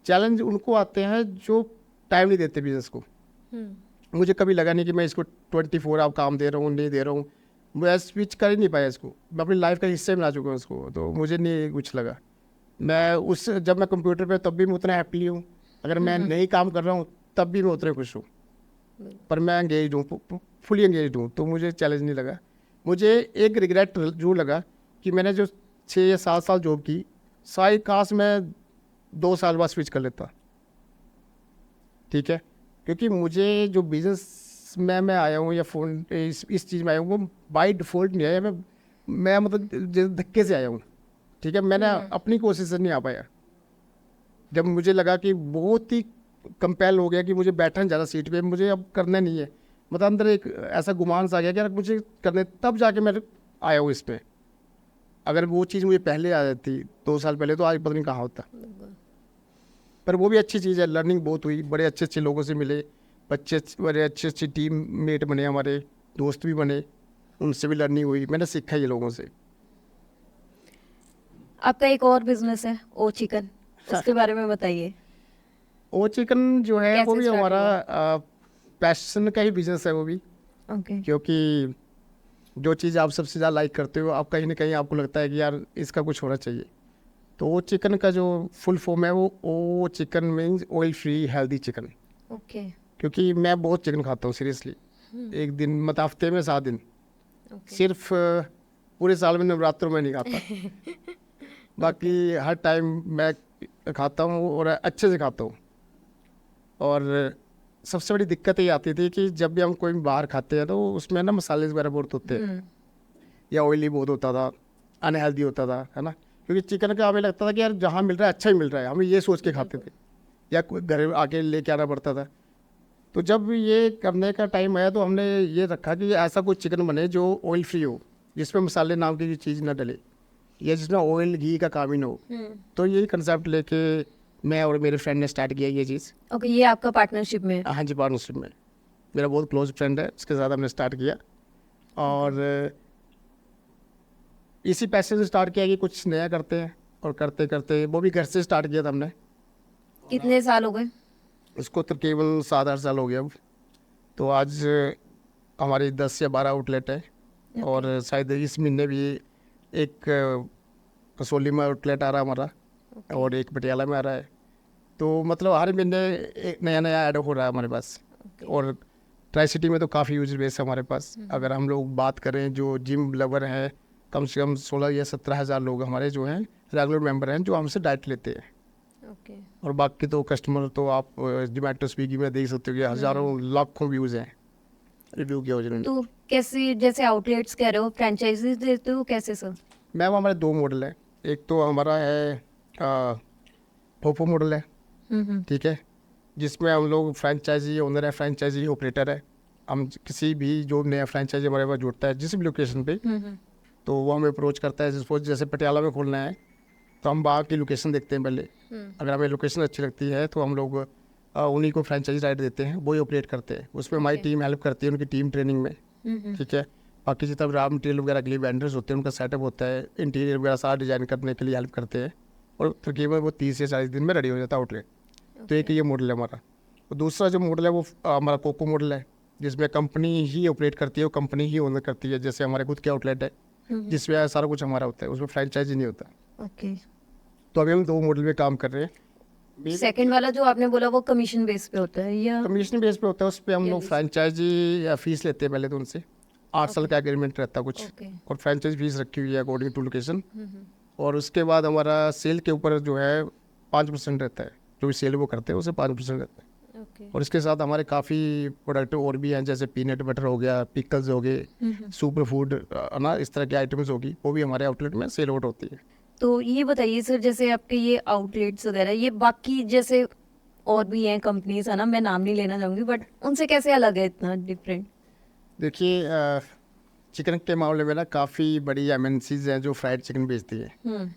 चैलेंज उनको आते हैं जो टाइम नहीं देते बिजनेस को। मुझे कभी लगा नहीं कि मैं इसको 24 आप काम दे रहा हूँ, नहीं दे रहा हूँ। मैं स्विच कर ही नहीं पाया इसको, मैं अपनी लाइफ का हिस्से बना चुका हूँ इसको, तो मुझे नहीं कुछ लगा। मैं जब मैं कंप्यूटर पे तब भी मैं उतना हैप्पी हूँ, अगर मैं नहीं काम कर रहा हूँ तब भी मैं उतना खुश हूँ, पर मैं एंगेज हूँ, फुली एंगेज हूँ, तो मुझे चैलेंज नहीं लगा। मुझे एक रिग्रेट जरूर लगा कि मैंने जो 6 या 7 साल जॉब की, शायद काश मैं 2 साल बाद स्विच कर लेता, ठीक है, क्योंकि मुझे जो बिजनेस में मैं आया हूँ या फोन इस चीज़ में आया हूँ, वो बाय डिफ़ॉल्ट नहीं आया, मैं मतलब धक्के से आया हूँ, ठीक है। मैंने अपनी कोशिश से नहीं आ पाया। जब मुझे लगा कि बहुत ही कंपेल हो गया कि मुझे बैठना ज़्यादा सीट पे, मुझे अब करना नहीं है, मतलब अंदर एक ऐसा गुमान सा आ गया कि यार मुझे करने, तब जाके मैं आया हूँ इस पे। अगर वो चीज़ मुझे पहले आ जाती 2 साल पहले, तो आज पता नहीं कहाँ होता। पर वो भी अच्छी चीज़ है, लर्निंग बहुत हुई, बड़े अच्छे अच्छे लोगों से मिले, बड़े अच्छे अच्छे टीम मेट बने, हमारे दोस्त भी बने, उनसे भी लर्निंग हुई, मैंने सीखा ये लोगों से। आपका एक और बिजनेस है ओ चिकन, उसके बारे में बताइए। ओ चिकन जो है वो कैसे भी start हमारा पैशन का ही बिजनेस है वो भी, ओके। क्योंकि जो चीज़ आप सबसे ज़्यादा लाइक करते हो, आप कहीं ना कहीं आपको लगता है कि यार इसका कुछ होना चाहिए। तो वो चिकन का जो फुल फॉर्म है, वो O chicken means oil free healthy chicken. Okay. क्योंकि मैं बहुत चिकन खाता हूँ सीरियसली, एक दिन मतलब हफ्ते में 7 दिन, ओके। सिर्फ पूरे साल में नवरात्रों में नहीं खाता, बाकी हर टाइम मैं खाता हूँ और अच्छे से खाता हूँ। और सबसे बड़ी दिक्कत ये आती थी कि जब भी हम कोई बाहर खाते हैं तो उसमें ना मसाले वगैरह बहुत होते हैं, या ऑयली बहुत होता था, अनहेल्दी होता था, है ना। क्योंकि चिकन का हमें लगता था कि यार जहाँ मिल रहा है अच्छा ही मिल रहा है, हम ये सोच के खाते थे, या कोई घर आके लेके आना पड़ता था। तो जब ये करने का टाइम आया तो हमने ये रखा कि ऐसा कोई चिकन बने जो ऑयल फ्री हो, जिसमें मसाले नाम की चीज़ ना डले, या जिसमें ऑयल घी का काम ही ना हो। तो यही कंसेप्ट लेके मैं और मेरे फ्रेंड ने स्टार्ट किया ये चीज़। ओके, ये आपका पार्टनरशिप में है? हाँ जी, पार्टनरशिप में, मेरा बहुत क्लोज फ्रेंड है, उसके साथ हमने स्टार्ट किया, और इसी पैसे से स्टार्ट किया कि कुछ नया करते हैं, और करते करते वो भी घर से स्टार्ट किया था हमने। कितने साल हो गए? उसको तकरीबन 7-8 साल हो गया अब। तो आज हमारी 10 या 12 आउटलेट है, और शायद इस महीने भी एक कसौली में आउटलेट आ रहा है हमारा, और एक पटियाला में आ रहा है। तो मतलब हर महीने एक नया नया ऐड हो रहा है हमारे पास। और ट्राई सिटी में तो काफ़ी यूजर बेस है हमारे पास। अगर हम लोग बात करें, जो जिम लवर हैं, कम से कम 16 या 17 हज़ार लोग हमारे जो हैं रेगुलर मेंबर हैं, जो हमसे डाइट लेते हैं। ओके। और बाकी तो कस्टमर तो आप जोमेटो स्विगी में देख सकते हो कि हज़ारों लाखों व्यूज़ हैं रिव्यू के वजह। तो कैसे, जैसे आउटलेट्स कह रहे हो, फ्रेंचाइजीज देते हो, कैसे सर? मैम हमारे 2 मॉडल हैं, एक तो हमारा है फोफो मॉडल है, ठीक है, जिसमें हम लोग फ्रेंचाइजी ओनर है, फ्रेंचाइजी ऑपरेटर है। हम किसी भी जो नया फ्रेंचाइजी हमारे पास जुड़ता है जिस भी लोकेशन पे, तो वो हमें अप्रोच करता है। सपोज जैसे पटियाला में खोलना है, तो हम वहाँ की लोकेशन देखते हैं पहले, अगर हमें लोकेशन अच्छी लगती है तो हम लोग उन्हीं को फ्रेंचाइजी राइट देते हैं, वही ऑपरेट करते हैं। उसमें हमारी टीम हेल्प करती है, उनकी टीम ट्रेनिंग में, ठीक है। बाकी जितना रॉ मटेरियल वगैरह के लिए वेंडर्स होते हैं, उनका सेटअप होता है, इंटीरियर वगैरह सारा डिज़ाइन करने के लिए हेल्प करते हैं, और तकरीबन वो 30 या 40 दिन में रेडी हो जाता है आउटलेट। तो एक ये मॉडल है हमारा। और दूसरा जो मॉडल है वो हमारा कोको मॉडल है, जिसमें कंपनी ही ऑपरेट करती है, वो कंपनी ही ओनर करती है। जैसे हमारे खुद के आउटलेट है, जिसमें सारा कुछ हमारा होता है, उसमें फ्रेंचाइजी नहीं होता। ओके। तो अभी हम 2 मॉडल में काम कर रहे हैं। सेकंड वाला जो आपने बोला वो कमीशन बेस पे होता है या? कमीशन बेस पे होता है, उस पर हम लोग फ्रेंचाइजी या फीस लेते हैं पहले तो उनसे, 8 साल का एग्रीमेंट रहता है कुछ, और फ्रेंचाइज फीस रखी हुई है अकॉर्डिंग टू लोकेशन। और उसके बाद हमारा सेल के ऊपर जो है 5% रहता है, जो भी सेल वो करते हैं उसे 5% रहता है। और इसके साथ हमारे काफ़ी प्रोडक्ट और भी हैं, जैसे पीनट बटर हो गया, पिकल्स हो गए, सुपर फूड ना, इस तरह की आइटम्स होगी, वो भी हमारे आउटलेट में सेल आउट होती है। तो ये बताइए सर, जैसे आपके ये आउटलेट्स वगैरह, ये बाकी जैसे और भी हैं कंपनीज, है ना, मैं नाम नहीं लेना चाहूँगी, बट उनसे कैसे अलग है, इतना डिफरेंट? देखिए चिकन के मामले में ना काफ़ी बड़ी एमएनसीज हैं जो फ्राइड चिकन बेचती है,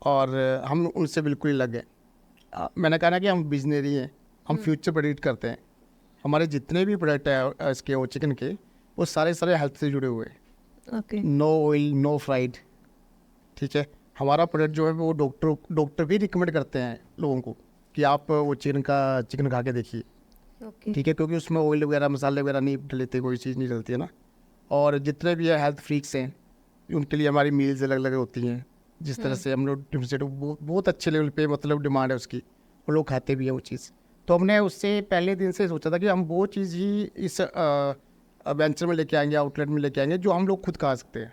और हम उनसे बिल्कुल ही अलग हैं। मैंने कहा ना कि हम बिजनरी हैं, हम फ्यूचर प्रेडिक्ट करते हैं। हमारे जितने भी प्रोडक्ट हैं इसके और चिकन के, वो सारे सारे हेल्थ से जुड़े हुए हैं। Okay. No oil, no fried, ठीक है। हमारा प्रोडक्ट जो है वो डॉक्टर भी रिकमेंड करते हैं लोगों को कि आप वो चिकन खा के देखिए, ओके। ठीक है, क्योंकि उसमें ऑयल वगैरह मसाले वगैरह नहीं डलते, कोई चीज़ नहीं डलती है ना। और जितने भी हेल्थ फ्रीक्स हैं उनके लिए हमारी मील्स अलग अलग होती हैं। जिस तरह से हम लोग बहुत अच्छे लेवल पे मतलब डिमांड है उसकी, वो लोग खाते भी हैं वो चीज़। तो हमने उससे पहले दिन से सोचा था कि हम वो चीज़ ही इस वेंचर में लेके आएंगे, आउटलेट में लेके आएंगे, जो हम लोग खुद खा सकते हैं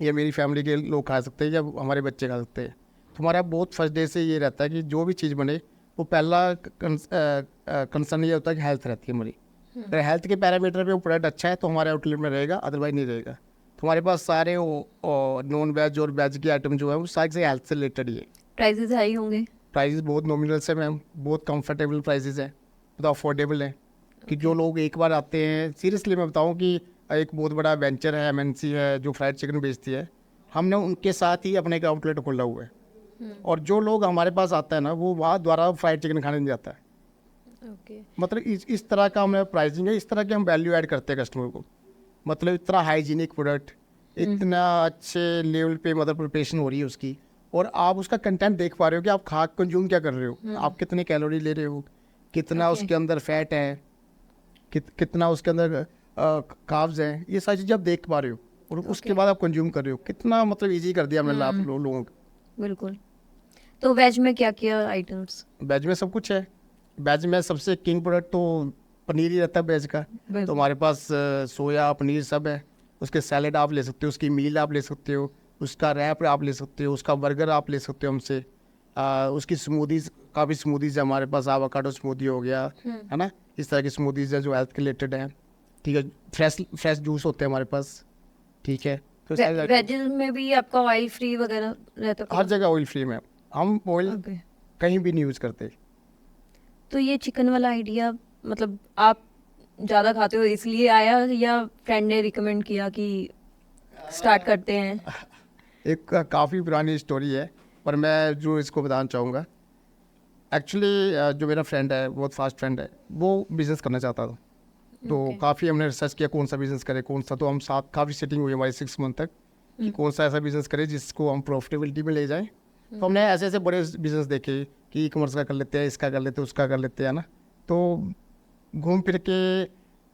या मेरी फैमिली के लोग खा सकते हैं या हमारे बच्चे खा सकते हैं। तो हमारा बहुत फर्स्ट डे से ये रहता है कि जो भी चीज़ बने वो पहला कंसर्न ये होता है कि हेल्थ रहती है हमारी। अगर हेल्थ के पैरामीटर पे वो प्रोडक्ट अच्छा है तो हमारे आउटलेट में रहेगा, अदरवाइज नहीं रहेगा। तो हमारे पास सारे नॉन वेज और वेज के आइटम जो है वो सारे से हेल्थ से रिलेटेड ही है। प्राइसेस हाई होंगे? प्राइसेस बहुत नॉमिनल से मैम, बहुत कंफर्टेबल प्राइसेस हैं, बहुत अफोर्डेबल हैं कि जो लोग एक बार आते हैं। सीरियसली मैं बताऊं कि एक बहुत बड़ा वेंचर है, एमएनसी है जो फ्राइड चिकन बेचती है, हमने उनके साथ ही अपने एक आउटलेट खोला हुआ है। और जो लोग हमारे पास आता है ना वो वहाँ द्वारा फ्राइड चिकन खाने नहीं जाता है। मतलब इस तरह का हमें प्राइसिंग है, इस तरह के हम वैल्यू ऐड करते हैं कस्टमर को। मतलब इतना हाइजीनिक प्रोडक्ट, इतना अच्छे लेवल पे मतलब प्रिपरेशन हो रही है उसकी, और आप उसका कंटेंट देख पा रहे हो कि आप खा कंज्यूम क्या कर रहे हो, आप कितने कैलोरी ले रहे हो, कितना उसके अंदर फैट है, कितना उसके अंदर कार्ब्स हैं, ये सारी चीज़ें आप देख पा रहे हो। और उसके बाद आप कंज्यूम कर रहे हो। कितना मतलब इजी कर दिया हमने आप लोगों को। बिल्कुल। तो वेज में क्या क्या आइटम्स? वेज में सब कुछ है। वेज में सबसे किंग प्रोडक्ट तो पनीर ही रहता है वेज का। तो हमारे पास सोया पनीर सब है। उसके सैलेड आप ले सकते हो, उसकी मील आप ले सकते हो, उसका रैप आप ले सकते हो, उसका बर्गर आप ले सकते हो हमसे। उसकी स्मूदीज, काफ़ी स्मूदीज है हमारे पास। आवाकाडो स्मूदी हो गया, है ना, इस तरह की स्मूदीज है जो हेल्थ के रिलेटेड है। ठीक है, फ्रेश जूस होते हैं हमारे पास। ठीक है, तो वेज में भी आपका ऑयल फ्री वगैरह रहता है? हर जगह ऑयल फ्री में, हम ऑयल कहीं भी नहीं यूज़ करते। तो ये चिकन वाला आइडिया मतलब आप ज़्यादा खाते हो इसलिए आया या फ्रेंड ने रिकमेंड किया कि स्टार्ट करते हैं? एक काफ़ी पुरानी स्टोरी है पर मैं जो इसको बताना चाहूँगा। एक्चुअली जो मेरा फ्रेंड है, बहुत फास्ट फ्रेंड है, वो बिज़नेस करना चाहता था। तो काफ़ी हमने रिसर्च किया कौन सा बिज़नेस करे, कौन सा। तो हम साथ काफ़ी सेटिंग हुई हमारी 6 मंथ तक कि कौन सा ऐसा बिज़नेस करे जिसको हम प्रॉफिटेबिलिटी में ले जाएं। तो हमने ऐसे ऐसे बड़े बिज़नेस देखे कि ई कॉमर्स का कर लेते हैं, इसका कर लेते हैं, उसका कर लेते हैं ना। तो घूम फिर के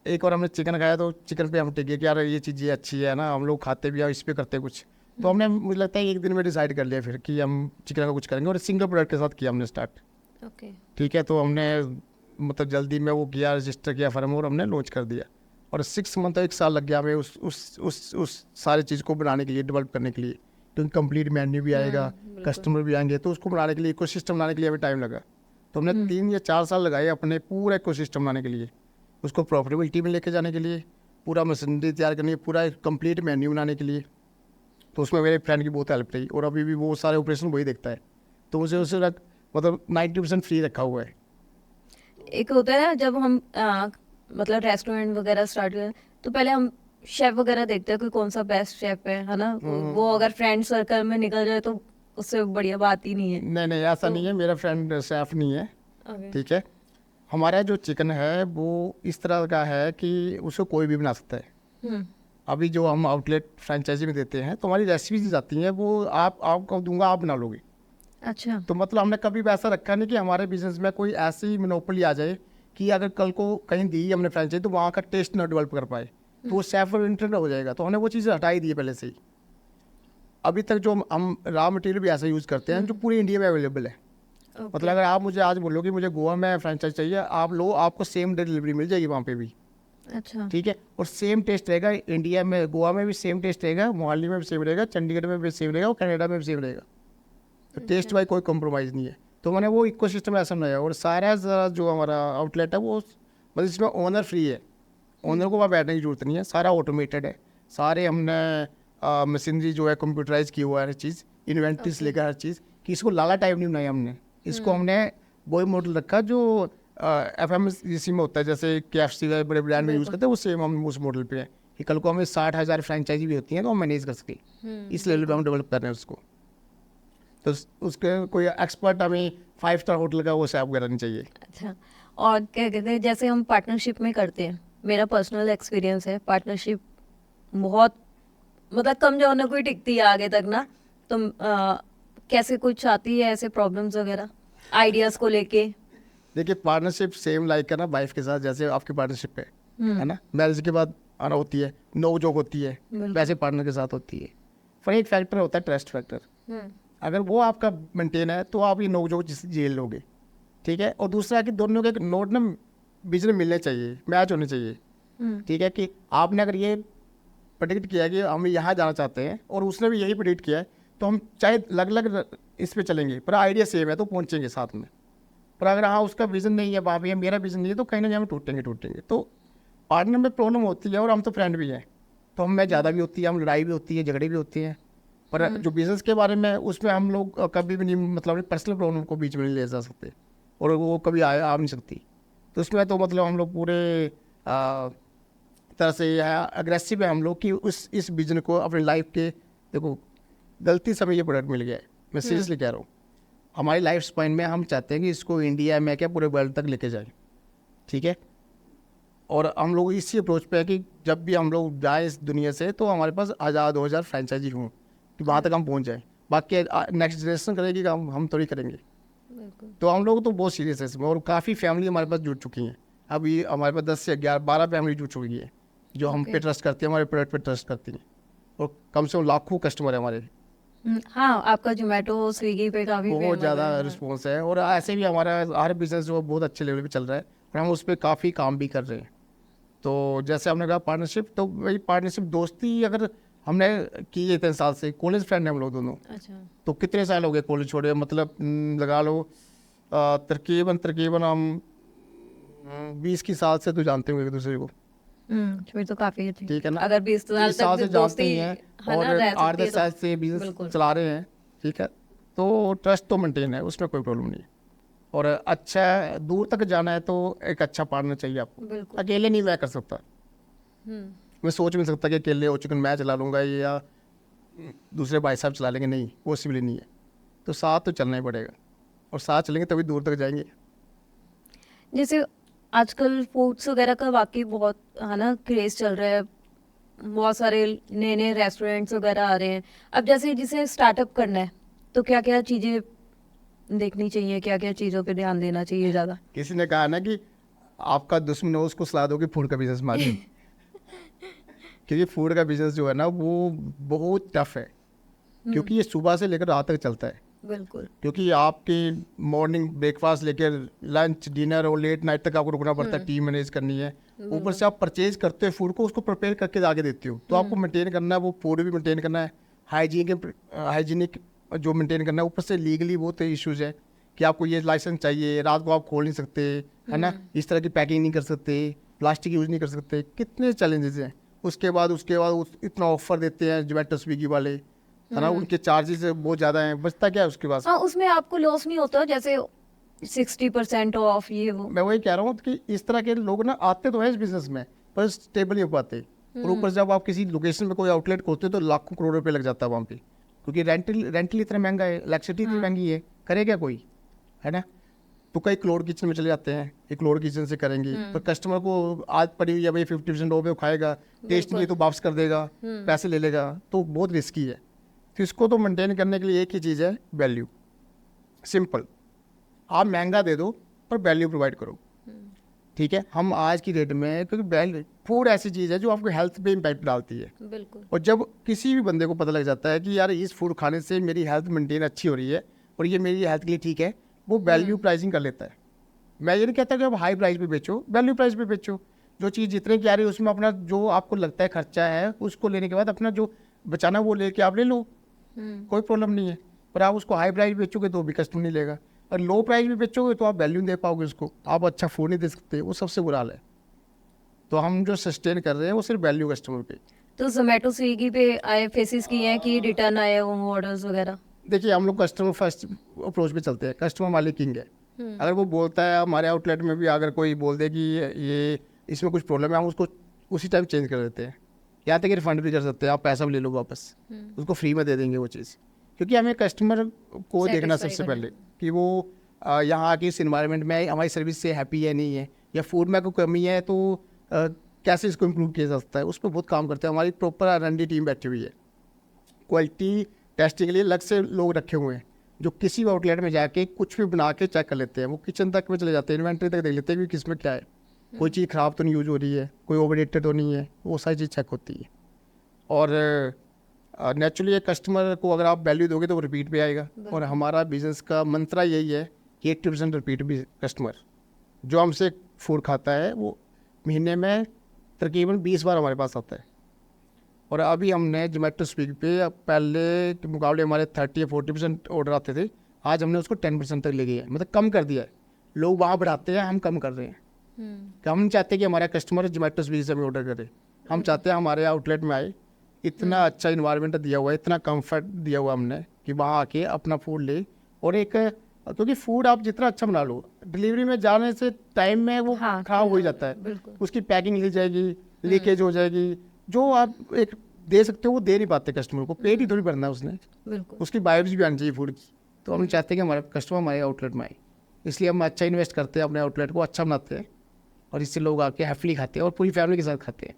एक और हमने चिकन खाया तो चिकन पे हम टिके कि यार ये चीज़ ये अच्छी है ना, हम लोग खाते भी हैं, इस पर करते कुछ। तो हमने, मुझे लगता है एक दिन में डिसाइड कर लिया फिर कि हम चिकन का कुछ करेंगे, और सिंगल प्रोडक्ट के साथ किया हमने स्टार्ट। ठीक है, तो हमने मतलब जल्दी में वो किया, रजिस्टर किया फर्म और हमने लॉन्च कर दिया। और 6 मंथ, 1 साल लग गया हमें उस सारी चीज़ को बनाने के लिए, डेवलप करने के लिए। क्योंकि कंप्लीट मेन्यू भी आएगा, कस्टमर भी आएंगे, तो उसको बनाने के लिए, इकोसिस्टम बनाने के लिए हमें टाइम लगा। तो हमने 3 या 4 साल लगाए अपने पूरा इकोसिस्टम बनाने के लिए, उसको प्रॉफिटेबिलिटी में लेके जाने के लिए, पूरा मशीनरी तैयार करने के लिए, पूरा कंप्लीट मेन्यू बनाने के लिए। तो उसमें मेरे फ्रेंड की बहुत हेल्प रही, और अभी भी वो सारे ऑपरेशन वही देखता है। तो मुझे उससे मतलब 90% फ्री रखा हुआ है। एक होता है ना जब हम मतलब रेस्टोरेंट वगैरह स्टार्ट करें तो पहले हम शेफ वगैरह देखते हैं कि कौन सा बेस्ट शेफ है ना। वो अगर फ्रेंड सर्कल में निकल जाए तो उससे बढ़िया बात ही नहीं है। नहीं ऐसा नहीं है, मेरा फ्रेंड शेफ नहीं है। ठीक है, हमारा जो चिकन है वो इस तरह का है कि उसको कोई भी बना सकता है। अभी जो हम आउटलेट फ्रेंचाइजी में देते हैं तो हमारी रेसिपीज आती हैं, वो आपको दूंगा, आप बना लोगे। अच्छा। तो मतलब हमने कभी भी ऐसा रखा नहीं कि हमारे बिजनेस में कोई ऐसी मोनोपोली आ जाए कि अगर कल को कहीं दी हमने फ्रेंचाइजी तो वहाँ का टेस्ट ना डेवलप कर पाए, तो वो शेफ और इंटरेस्ट हो जाएगा। तो हमने वो चीज़ें हटा ही दी है पहले से ही। अभी तक जो हम रॉ मटेरियल भी ऐसा यूज़ करते हैं जो पूरे इंडिया में अवेलेबल है। मतलब अगर आप मुझे आज बोलो कि मुझे गोवा में फ्रेंचाइज चाहिए, आप लो, आपको सेम डे डिलीवरी मिल जाएगी वहाँ पे भी। अच्छा। ठीक है, और सेम टेस्ट रहेगा इंडिया में, गोवा में भी सेम टेस्ट रहेगा, मोहाली में भी सेम रहेगा, चंडीगढ़ में भी सेम रहेगा, और कनाडा में भी सेम रहेगा। तो टेस्ट वाइज कोई कॉम्प्रोमाइज़ नहीं है। तो मैंने वो इकोसिस्टम ऐसा बनाया। और सारा जो हमारा आउटलेट है वो मतलब इसमें ओनर फ्री है, ओनर को वहाँ बैठने की जरूरत नहीं है, सारा ऑटोमेटेड है। सारे हमने मशीनरी जो है कंप्यूटराइज की हुआ है, हर चीज़, इन्वेंट्री से लेकर हर चीज़, कि इसको लाला टाइप नहीं बनाया हमने। इसको हमने वही मॉडल रखा जो FMCG में होता है, जैसे KFC का बड़े ब्रांड में यूज़ करते हैं, वो सेम हम उस मॉडल पे है कि कल को हमें 60,000 फ्रेंचाइजी भी होती हैं तो हम मैनेज कर सके। इस लेवल पे हम डेवलप कर रहे हैं उसको। तो उसके कोई एक्सपर्ट हमें 5 स्टार होटल का वो शेफ वगैरह नहीं चाहिए। अच्छा। और क्या कहते हैं, जैसे हम पार्टनरशिप में करते हैं, मेरा पर्सनल एक्सपीरियंस है, पार्टनरशिप बहुत मतलब कम जो ना कोई टिकती है आगे तक ना। तो कैसे कुछ आती है ऐसे प्रॉब्लम्स वगैरह आइडियाज़ को लेके? देखिए, पार्टनरशिप सेम लाइक है ना वाइफ के साथ, जैसे आपकी पार्टनरशिप है ना। मैरिज के बाद आना होती है, नोक-झोंक होती है, बिल्कुल। वैसे पार्टनर के साथ होती है। पर एक फैक्टर होता है ट्रस्ट फैक्टर, अगर वो आपका मेंटेन है तो आप ये नोक-झोंक झेल लोगे, ठीक है। और दूसरा कि दोनों के नोट ना विजन मिलने चाहिए, मैच होने चाहिए, ठीक है। कि आपने अगर ये प्रेडिक्ट किया है कि हम यहाँ जाना चाहते हैं और उसने भी यही प्रेडिक्ट किया है, तो हम चाहे अलग अलग इस पे चलेंगे पर आइडिया सेम है तो पहुँचेंगे साथ में। पर अगर हाँ उसका विजन नहीं है, वहाँ पे मेरा विजन नहीं है, तो कहीं ना कहीं हम टूटेंगे। तो पार्टनर में प्रॉब्लम होती है और हम तो फ्रेंड भी हैं, तो हम में ज़्यादा भी होती है, हम लड़ाई भी होती है, झगड़े भी होते हैं। पर जो बिजनेस के बारे में उसमें हम लोग कभी भी नहीं, मतलब अपनी पर्सनल प्रॉब्लम को बीच में नहीं ले जा सकते और वो कभी आ नहीं सकती। तो उसमें तो मतलब हम लोग पूरे तरह से अग्रेसिव है हम लोग कि इस बिजनेस को अपनी लाइफ के, देखो गलती समय ये प्रोडक्ट मिल गया है, मैं सीरियसली कह रहा हूँ। हमारी लाइफ स्पाइन में हम चाहते हैं कि इसको इंडिया में क्या पूरे वर्ल्ड तक लेके जाए, ठीक है। और हम लोग इसी अप्रोच पे है कि जब भी हम लोग जाए इस दुनिया से तो हमारे पास आज़ाद 2000 फ्रेंचाइजी हों कि वहाँ तक हम पहुँच जाएँ। बाकी नेक्स्ट जनरेशन करेगी काम, हम थोड़ी करेंगे। तो हम लोग तो बहुत सीरियस है इसमें और काफ़ी फैमिली हमारे पास जुड़ चुकी हैं। अभी हमारे पास 10 से 12 फैमिली जुड़ चुकी है जो हम पे ट्रस्ट करती है, हमारे प्रोडक्ट पे ट्रस्ट करती हैं। और कम से कम लाखों कस्टमर है हमारे, हाँ, आपका जोमेटो स्विगी पे काफ़ी बहुत फेमस ज़्यादा है। रिस्पॉन्स है। और ऐसे भी हमारा हर बिजनेस जो बहुत अच्छे लेवल पे चल रहा है और हम उस पर काफ़ी काम भी कर रहे हैं। तो जैसे हमने कहा पार्टनरशिप, तो वही पार्टनरशिप दोस्ती अगर हमने की है 3 साल से, कॉलेज फ्रेंड है हम लोग दोनों। अच्छा। तो कितने साल हो गए कॉलेज छोड़े, मतलब लगा लो तकरीबन हम 20 की साल से तो जानते होंगे एक दूसरे को, फिर तो काफ़ी अच्छी। ठीक है ना। अगर 20 साल 20 साल तक से दोस्ती जानते ही हैं है और ना, रह 8-10 सकती है साल तो से बिजनेस बिल्कुल। चला रहे हैं, ठीक है। तो ट्रस्ट तो मेंटेन है, उसमें कोई प्रॉब्लम नहीं है। और अच्छा दूर तक जाना है तो एक अच्छा पार्टनर चाहिए आपको, बिल्कुल। अकेले नहीं मैं कर सकता। मैं सोच भी नहीं सकता कि अकेले हो चिकन मैं चला लूँगा या दूसरे भाई साहब चला लेंगे, नहीं पॉसिबल नहीं है। तो साथ तो चलना ही पड़ेगा और साथ चलेंगे तभी दूर तक जाएंगे। जैसे आजकल फूड्स वगैरह का वाकई बहुत है ना क्रेज चल रहा है, बहुत सारे नए नए रेस्टोरेंट्स वगैरह आ रहे हैं। अब जैसे जिसे स्टार्टअप करना है तो क्या क्या चीज़ें देखनी चाहिए, क्या क्या चीज़ों पे ध्यान देना चाहिए ज़्यादा? किसी ने कहा ना कि आपका दुश्मन हो उसको सलाह दो कि फूड का बिजनेस मारे क्योंकि फूड का बिजनेस जो है ना वो बहुत टफ है, क्योंकि ये सुबह से लेकर रात तक चलता है। बिल्कुल। क्योंकि आपकी मॉर्निंग ब्रेकफास्ट लेकर लंच डिनर और लेट नाइट तक आपको रुकना पड़ता है, टीम मैनेज करनी है। ऊपर से आप परचेज करते हो फूड को, उसको प्रिपेयर करके आगे देते हो, तो आपको मेंटेन करना है, वो फूड भी मेंटेन करना है, हाइजीनिक जो मेंटेन करना है। ऊपर से लीगली बहुत इश्यूज है कि आपको ये लाइसेंस चाहिए, रात को आप खोल नहीं सकते, है ना, इस तरह की पैकिंग नहीं कर सकते, प्लास्टिक यूज़ नहीं कर सकते, कितने चैलेंजेस हैं। उसके बाद इतना ऑफर देते हैं जोमेटो स्विगी वाले, है ना, उनके चार्जेस बहुत ज़्यादा हैं, बचता क्या है उसके पास। हाँ, उसमें आपको लॉस नहीं होता, जैसे 60% ऑफ ये वो। मैं वही कह रहा हूँ कि इस तरह के लोग ना आते तो हैं इस बिजनेस में पर स्टेबल नहीं हो पाते। और ऊपर जब आप किसी लोकेशन में कोई आउटलेट खोलते हो तो लाखों करोड़ रुपए लग जाता है वहाँ पे, क्योंकि रेंटल इतना महंगा है, इलेक्ट्रिसिटी इतनी महंगी है, करेगा कोई, है ना। तो कई क्लोड किचन में चले जाते हैं, एक क्लोड किचन से करेंगे, पर कस्टमर को आदत पड़ी हुई है भाई 50% ऑफ है, वो खाएगा, टेस्ट नहीं है तो वापस कर देगा, पैसे ले लेगा, तो बहुत रिस्की है। तो इसको तो मेंटेन करने के लिए एक ही चीज़ है, वैल्यू। सिंपल, आप महंगा दे दो पर वैल्यू प्रोवाइड करो, ठीक है। हम आज की डेट में, क्योंकि फूड ऐसी चीज़ है जो आपको हेल्थ पे इम्पैक्ट डालती है, बिल्कुल। और जब किसी भी बंदे को पता लग जाता है कि यार इस फूड खाने से मेरी हेल्थ मेंटेन अच्छी हो रही है और ये मेरी हेल्थ के लिए ठीक है, वो वैल्यू प्राइसिंग कर लेता है। मैं ये नहीं कहता कि आप हाई प्राइस पे बेचो, वैल्यू प्राइस पे बेचो। जो चीज़ जितने की आ रही है उसमें अपना जो आपको लगता है खर्चा है उसको लेने के बाद अपना जो बचाना वो लेके आप ले लो, कोई प्रॉब्लम नहीं है। पर आप उसको हाई प्राइस बेचोगे तो भी कस्टमर नहीं लेगा, और लो प्राइस भी बेचोगे तो आप वैल्यू नहीं दे पाओगे उसको, आप अच्छा फूड नहीं दे सकते, वो सबसे बुरा हाल है। तो हम जो सस्टेन कर रहे हैं वो सिर्फ वैल्यू कस्टमर पे। तो जोमेटो स्विगी पे आए फेसिस किए हैं कि रिटर्न आए हो ऑर्डर्स वगैरह? देखिए हम लोग कस्टमर फर्स्ट अप्रोच पे चलते हैं, कस्टमर मालिक किंग है। अगर वो बोलता है, हमारे आउटलेट में भी अगर कोई बोल दे कि ये इसमें कुछ प्रॉब्लम है, हम उसको उसी टाइम चेंज कर देते हैं, यहाँ तक कि रिफंड भी कर सकते हैं, आप पैसा भी ले लो वापस, उसको फ्री में दे देंगे वो चीज़। क्योंकि हमें कस्टमर को देखना Satisfy सबसे करना। पहले कि वो यहाँ आके इस इन्वायरमेंट में हमारी सर्विस से हैप्पी है नहीं है, या फूड में कोई कमी है तो कैसे इसको इम्प्रूव किया जा सकता है, उस पर बहुत काम करते हैं। हमारी प्रॉपर R&D टीम बैठी हुई है, क्वालिटी टेस्टिंग के लिए अलग से लोग रखे हुए हैं जो किसी भी आउटलेट में जाके कुछ भी बना के चेक कर लेते हैं। वो किचन तक में चले जाते हैं, इन्वेंट्री तक देख लेते हैं कि किस में क्या है, कोई चीज़ ख़राब तो नहीं यूज हो रही है, कोई ओवरडेटेड तो नहीं है, वो सारी चीज़ चेक होती है। और नेचुरली एक कस्टमर को अगर आप वैल्यू दोगे तो वो रिपीट पे आएगा। और हमारा बिजनेस का मंत्रा यही है कि 80% रिपीट भी कस्टमर जो हमसे फूड खाता है वो महीने में तकरीबन 20 बार हमारे पास आता है। और अभी हमने जोमेटो स्विगी पे पहले के मुकाबले हमारे 30 या 40% ऑर्डर आते थे, आज हमने उसको 10% तक ले गए हैं, मतलब कम कर दिया है। लोग वहाँ बढ़ाते हैं, हम कम कर रहे हैं। कि हम नहीं चाहते कि हमारा कस्टमर जोमेटो स्विगी से हमें ऑर्डर करे, हम चाहते हैं हमारे आउटलेट में आए, इतना अच्छा इन्वायरमेंट दिया हुआ है, इतना कंफर्ट दिया हुआ हमने कि वहाँ आके अपना फूड ले। और एक क्योंकि फूड आप जितना अच्छा बना लो, डिलीवरी में जाने से टाइम में वो हाँ, खराब हो ही जाता है, बिल्कुल उसकी पैकिंग हिल जाएगी, लीकेज हो जाएगी। जो आप एक दे सकते हो वो दे नहीं पाते कस्टमर को, पेट ही थोड़ी भरना है उसने, बिल्कुल उसकी वाइब्स भी आनी चाहिए फूड की। तो हम चाहते हैं कि हमारा कस्टमर हमारे आउटलेट में आए, इसलिए हम अच्छा इन्वेस्ट करते हैं, अपने आउटलेट को अच्छा बनाते हैं और इससे लोग आके हैप्पीली खाते हैं और पूरी फैमिली के साथ खाते हैं।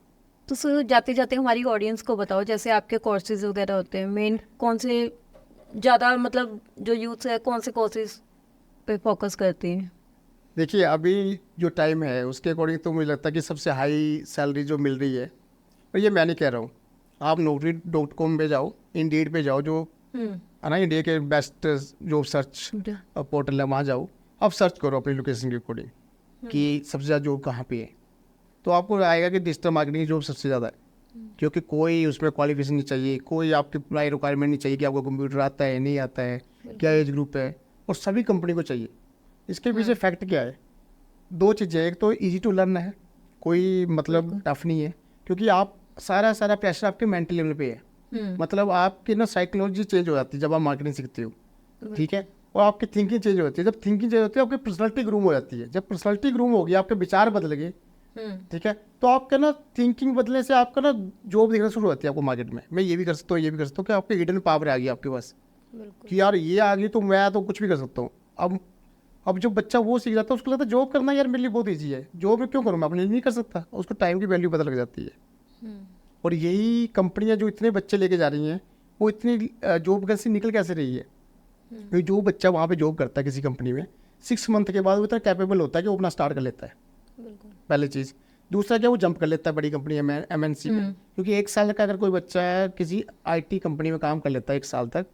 तो सर जाते जाते हमारी ऑडियंस को बताओ, जैसे आपके कोर्सेज वगैरह होते हैं, मेन कौन से ज़्यादा मतलब जो यूथ है कौन से कोर्सेज पे फोकस करती हैं? देखिए अभी जो टाइम है उसके अकॉर्डिंग तो मुझे लगता है कि सबसे हाई सैलरी जो मिल रही है, और ये मैं नहीं कह रहा हूँ, आप naukri.com पे जाओ, इंडीड पे जाओ, जो है ना इंडिया के बेस्ट जॉब सर्च पोर्टल है, वहाँ जाओ, आप सर्च करो अपनी लोकेशन के अकॉर्डिंग कि सबसे ज़्यादा जॉब कहाँ पे है, तो आपको आएगा कि डिजिटल मार्केटिंग जॉब सबसे ज़्यादा है। क्योंकि कोई उसमें क्वालिफिकेशन नहीं चाहिए, कोई आपकी अप्लाई रिक्वायरमेंट नहीं चाहिए कि आपको कंप्यूटर आता है नहीं आता है, क्या एज ग्रुप है, और सभी कंपनी को चाहिए। इसके पीछे फैक्ट क्या है? दो चीज़ें, एक तो ईजी टू लर्न है, कोई मतलब टफ नहीं है, क्योंकि आप सारा प्रेशर आपके मेंटल लेवल पे है। मतलब आपकी ना साइकोलॉजी चेंज हो जाती है जब आप मार्केटिंग सीखते हो, ठीक है, और आपकी थिंकिंग चेंज हो जाती है। जब थिंकिंग चेंज होती है आपकी पर्सनैलिटी ग्रूम हो जाती है, जब पर्सनैलिटी ग्रूम होगी, आपके विचार बदल गए, ठीक है, तो आपका ना थिंकिंग बदलने से आपका ना जॉब दिखना शुरू होती है आपको मार्केट में। मैं ये भी कर सकता हूँ, ये भी कर सकता हूँ, कि आपकी हिडन पावर आ गई आपके पास कि यार ये आ गई तो मैं तो कुछ भी कर सकता हूँ। अब जो बच्चा वो सीख जाता है उसको लगता है जॉब करना यार मेरे लिए बहुत ईजी है, जॉब में क्यों करूँ, मैं अपने लिए नहीं कर सकता, उसको टाइम की वैल्यू पता लग जाती है। और यही कंपनियां जो इतने बच्चे लेके जा रही हैं वो इतनी जॉब कैसे निकल कैसे रही है, क्योंकि जो बच्चा वहाँ पे जॉब करता है किसी कंपनी में 6 मंथ के बाद वो इतना कैपेबल होता है कि वो अपना स्टार्ट कर लेता है, पहली चीज़। दूसरा क्या, वो जंप कर लेता है बड़ी कंपनी MNC में, क्योंकि 1 साल का अगर कोई बच्चा है किसी IT कंपनी में काम कर लेता है 1 साल तक,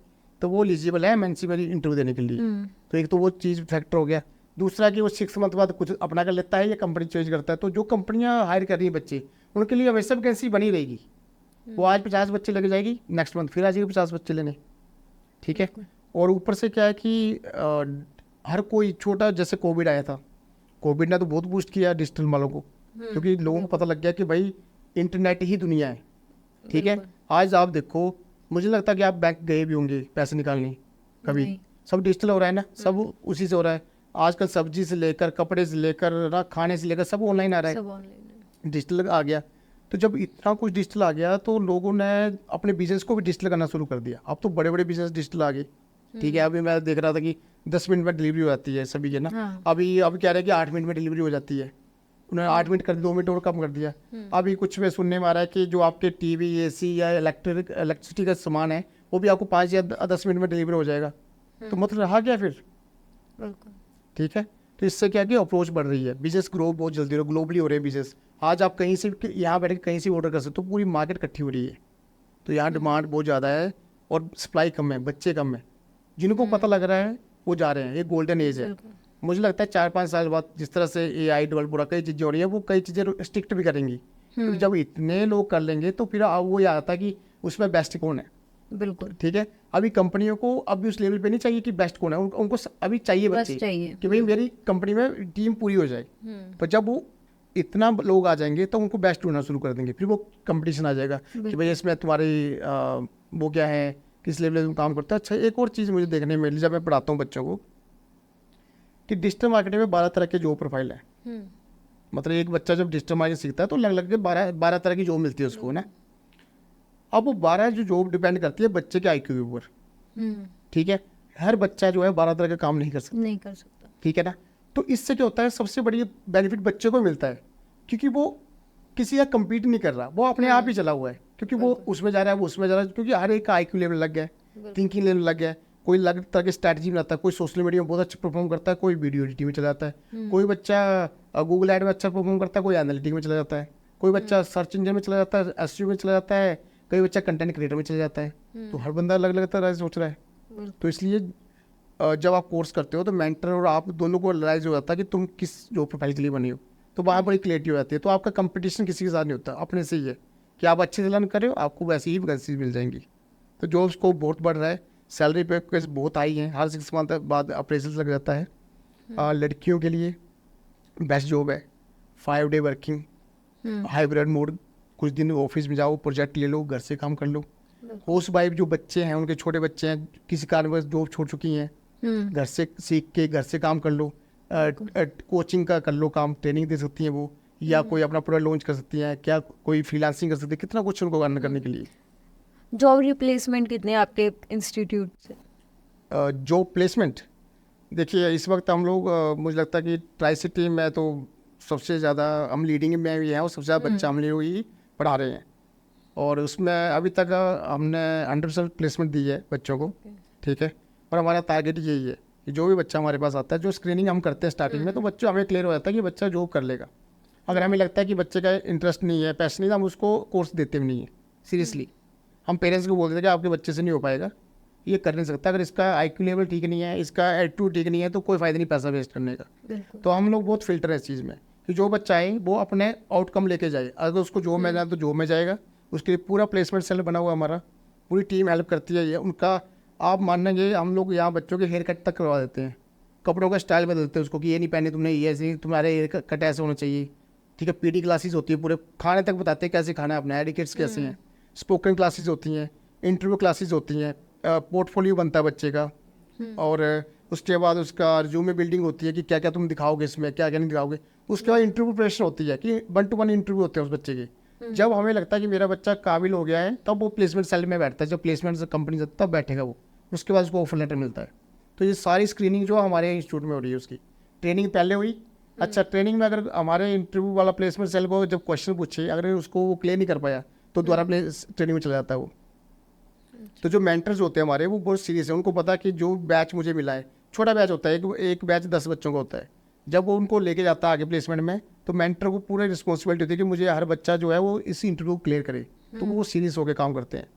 तो वो एलिजिबल है MNC में इंटरव्यू देने के लिए। तो एक तो वो चीज़ फैक्टर हो गया। दूसरा कि वो 6 मंथ बाद कुछ अपना कर लेता है या कंपनी चेंज करता है। तो जो कंपनियां हायर कर रही हैं बच्चे, उनके लिए हमेशा वैकेंसी बनी रहेगी। वो आज 50 बच्चे लेके जाएगी, नेक्स्ट मंथ फिर आ जाएगी 50 बच्चे लेने, ठीक है। और ऊपर से क्या है कि हर कोई छोटा, जैसे कोविड आया था, कोविड ने तो बहुत बूस्ट किया डिजिटल वालों को, क्योंकि लोगों को पता लग गया कि भाई इंटरनेट ही दुनिया है, ठीक है। आज आप देखो, मुझे लगता है कि आप बैंक गए भी होंगे पैसे निकालने कभी, सब डिजिटल हो रहा है ना, सब उसी से हो रहा है। आजकल सब्जी से लेकर कपड़े से लेकर ना खाने से लेकर सब ऑनलाइन आ रहा है, डिजिटल आ गया। तो जब इतना कुछ डिजिटल आ गया तो लोगों ने अपने बिजनेस को भी डिजिटल करना शुरू कर दिया। अब तो बड़े बड़े बिजनेस डिजिटल आ गए, ठीक है। अभी मैं देख रहा था कि 10 मिनट में डिलीवरी हो जाती है सभी के ना। अभी कह रहे हैं कि 8 मिनट में डिलीवरी हो जाती है, उन्होंने 8 मिनट कर 2 मिनट और कम कर दिया। अभी कुछ में सुनने में आ रहा है कि जो आपके टीवी AC या इलेक्ट्रिसिटी का सामान है वो भी आपको 5 या 10 मिनट में डिलीवर हो जाएगा। तो मतलब रहा क्या फिर, ठीक है। तो इससे क्या कि अप्रोच बढ़ रही है, बिजनेस ग्रो बहुत जल्दी हो रहा है, ग्लोबली हो रहे हैं बिजनेस। आज आप कहीं से यहाँ बैठ के कहीं से ऑर्डर कर सकते हो, पूरी मार्केट इकट्ठी हो रही है। तो यहाँ डिमांड बहुत ज़्यादा है और सप्लाई कम है, बच्चे कम है, जिनको पता लग रहा है वो जा रहे हैं। ये गोल्डन एज है। मुझे लगता है 4-5 साल बाद जिस तरह से AI डेवलप हो रहा, कई चीज़ें हो रही है, वो कई चीज़ें स्ट्रिक्ट भी करेंगी। तो जब इतने लोग कर लेंगे तो फिर वो ये आता है कि उसमें बेस्ट कौन है, बिल्कुल, ठीक है। अभी कंपनियों को अभी उस लेवल पे नहीं चाहिए कि बेस्ट कौन है, उनको अभी चाहिए बच्चे कि भाई मेरी कंपनी में टीम पूरी हो जाए। पर जब वो इतना लोग आ जाएंगे तो उनको बेस्ट ढूंढना शुरू कर देंगे, फिर वो कंपटीशन आ जाएगा कि भाई इसमें तुम्हारी वो क्या है, किस लेवल पे तुम काम करते हो। अच्छा, एक और चीज़ मुझे देखने में मिली जब मैं पढ़ाता हूँ बच्चों को, कि डिजिटल मार्केटिंग में 12 तरह के जॉब प्रोफाइल है। मतलब एक बच्चा जब डिजिटल मार्केटिंग सीखता है तो लग के 12 तरह की जॉब मिलती है उसको ना। अब वो 12 जो जॉब डिपेंड करती है बच्चे के IQ के ऊपर, ठीक है। हर बच्चा जो है 12 तरह का काम नहीं कर सकता, ठीक है ना। तो इससे क्या होता है, सबसे बड़ी बेनिफिट बच्चे को मिलता है, क्योंकि वो किसी का कम्पीट नहीं कर रहा, वो अपने आप ही चला हुआ है, क्योंकि वो उसमें जा रहा है, वो उसमें जा रहा है, क्योंकि हर एक का IQ लेवल लग गया है, थिंकिंग लेवल लग गया है। कोई अलग तरह की स्ट्रैटेजी बनाता है, कोई सोशल मीडिया में बहुत अच्छा परफॉर्म करता है, कोई वीडियो एडिटिंग में चला जाता है, कोई बच्चा गूगल एड में अच्छा परफॉर्म करता है, कोई एनालिटिक में चला जाता है, कोई बच्चा सर्च इंजन में चला जाता है, एसईओ में चला जाता है, कोई बच्चा कंटेंट क्रिएटर में चला जाता है। तो हर बंदा अलग अलग तरह से सोच रहा है। तो इसलिए जब आप कोर्स करते हो तो मेंटर और आप दोनों को रियलाइज हो जाता है कि तुम किस जॉब प्रोफाइल के लिए बनी हो, तो वहाँ बड़ी क्लियरिटी हो जाती है। तो आपका कंपटीशन किसी के साथ नहीं होता, अपने से ही है कि आप अच्छे से लर्न कर रहे हो, आपको वैसी ही वैकेंसीज मिल जाएंगी। तो जॉब स्कोप बहुत बढ़ रहा है, सैलरी पैकेज बहुत हाई है, हर 6 मंथ बाद अप्रेजल लग जाता है। लड़कियों के लिए बेस्ट जॉब है, 5 डे वर्किंग, हाइब्रिड मोड, कुछ दिन ऑफिस में जाओ, प्रोजेक्ट ले लो, घर से काम कर लो। हाउस वाइफ जो बच्चे हैं, उनके छोटे बच्चे हैं, किसी कारणवश जॉब छोड़ चुकी हैं, घर से सीख के घर से काम कर लो, कोचिंग का कर लो काम, ट्रेनिंग दे सकती हैं वो, या कोई अपना प्रोडक्ट लॉन्च कर सकती हैं, क्या कोई फ्रीलांसिंग कर सकती है, कितना कुछ उनको अर्न करने के लिए। जॉब रिप्लेसमेंट कितने आपके इंस्टीट्यूट से? जॉब प्लेसमेंट देखिए इस वक्त हम लोग मुझे लगता है कि ट्राई सिटी में तो सबसे ज़्यादा हम लीडिंग में भी हैं और सबसे ज़्यादा बच्चा हम लोग ही पढ़ा रहे हैं। और उसमें अभी तक हमने 100% प्लेसमेंट दी है बच्चों को, ठीक है। और हमारा टारगेट यही है कि जो भी बच्चा हमारे पास आता है, जो स्क्रीनिंग हम करते हैं स्टार्टिंग में, तो बच्चों हमें क्लियर हो जाता है कि बच्चा जॉब कर लेगा। अगर हमें लगता है कि बच्चे का इंटरेस्ट नहीं है, पैशन नहीं है, हम उसको कोर्स देते भी नहीं है। सीरियसली हम पेरेंट्स को बोल देते हैं कि आपके बच्चे से नहीं हो पाएगा, ये कर नहीं सकता, अगर इसका IQ लेवल ठीक नहीं है, इसका एटीट्यूड ठीक नहीं है, तो कोई फ़ायदा नहीं पैसा वेस्ट करने का। तो हम लोग बहुत फिल्टर है इस चीज़ में कि जो बच्चा है वो अपने आउटकम लेके जाए। अगर उसको जॉब में जाए तो जॉब में जाएगा, उसके लिए पूरा प्लेसमेंट सेल बना हुआ हमारा, पूरी टीम हेल्प करती है। ये उनका आप मानेंगे, हम लोग यहाँ बच्चों के हेयर कट तक करवा देते हैं, कपड़ों का स्टाइल बदलते हैं उसको कि ये नहीं पहने तुमने, ये ऐसे तुम्हारे हेयर कट ऐसे होना चाहिए, ठीक है। PD क्लासेस होती है, पूरे खाने तक बताते हैं कैसे खाना है अपना, एडिकेट्स कैसे हैं, स्पोकन क्लासेस होती हैं, इंटरव्यू क्लासेस होती हैं, पोर्टफोलियो बनता है बच्चे का, और उसके बाद उसका रिज्यूमे बिल्डिंग होती है कि क्या क्या तुम दिखाओगे इसमें, क्या क्या नहीं दिखाओगे। उसके बाद इंटरव्यू प्रिपरेशन होती है कि 1 to 1 इंटरव्यू होते हैं उस बच्चे के। जब हमें लगता है कि मेरा बच्चा काबिल हो गया है, तब वो प्लेसमेंट सेल में बैठता है, जब प्लेसमेंट कंपनी से तब बैठेगा वो, उसके बाद उसको ऑफर लेटर मिलता है। तो ये सारी स्क्रीनिंग जो हमारे इंस्टीट्यूट में हो रही है, उसकी ट्रेनिंग पहले हुई। अच्छा, ट्रेनिंग में अगर हमारे इंटरव्यू वाला प्लेसमेंट सेल को जब क्वेश्चन पूछे, अगर उसको वो क्लियर नहीं कर पाया, तो दोबारा ट्रेनिंग में चला जाता है वो। तो जो मेंटर्स होते हैं हमारे, वो बहुत सीरियस है, उनको पता कि जो बैच मुझे मिला है, छोटा बैच होता है, एक बैच 10 बच्चों का होता है, जब वो उनको लेके जाता है आगे प्लेसमेंट में, तो मेंटर को पूरी रिस्पॉन्सिबिलिटी होती है कि मुझे हर बच्चा जो है वो इस इंटरव्यू क्लियर करे। तो वो सीरियस होकर काम करते हैं,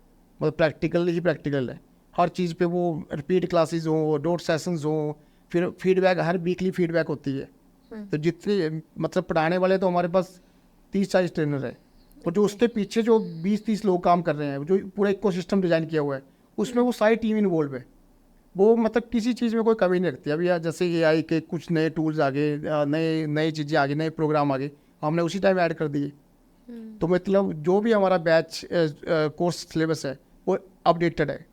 मतलब प्रैक्टिकल ही प्रैक्टिकल है, हर चीज़ पे वो रिपीट क्लासेस हो, डोट सेशंस हो, फिर फीडबैक, हर वीकली फीडबैक होती है। तो जितने मतलब पढ़ाने वाले तो हमारे पास 30-40 ट्रेनर है, और जो उसके पीछे जो 20-30 लोग काम कर रहे हैं, जो पूरा इकोसिस्टम डिज़ाइन किया हुआ है, उसमें वो सारी टीम इन्वॉल्व है। वो मतलब किसी चीज़ में कोई कमी नहीं रखती। अभी जैसे AI के कुछ नए टूल्स आ गए, नई चीज़ें आ गई, नए प्रोग्राम आ गए, हमने उसी टाइम ऐड कर दिए। तो मतलब जो भी हमारा बैच कोर्स सिलेबस है वो अपडेटेड है,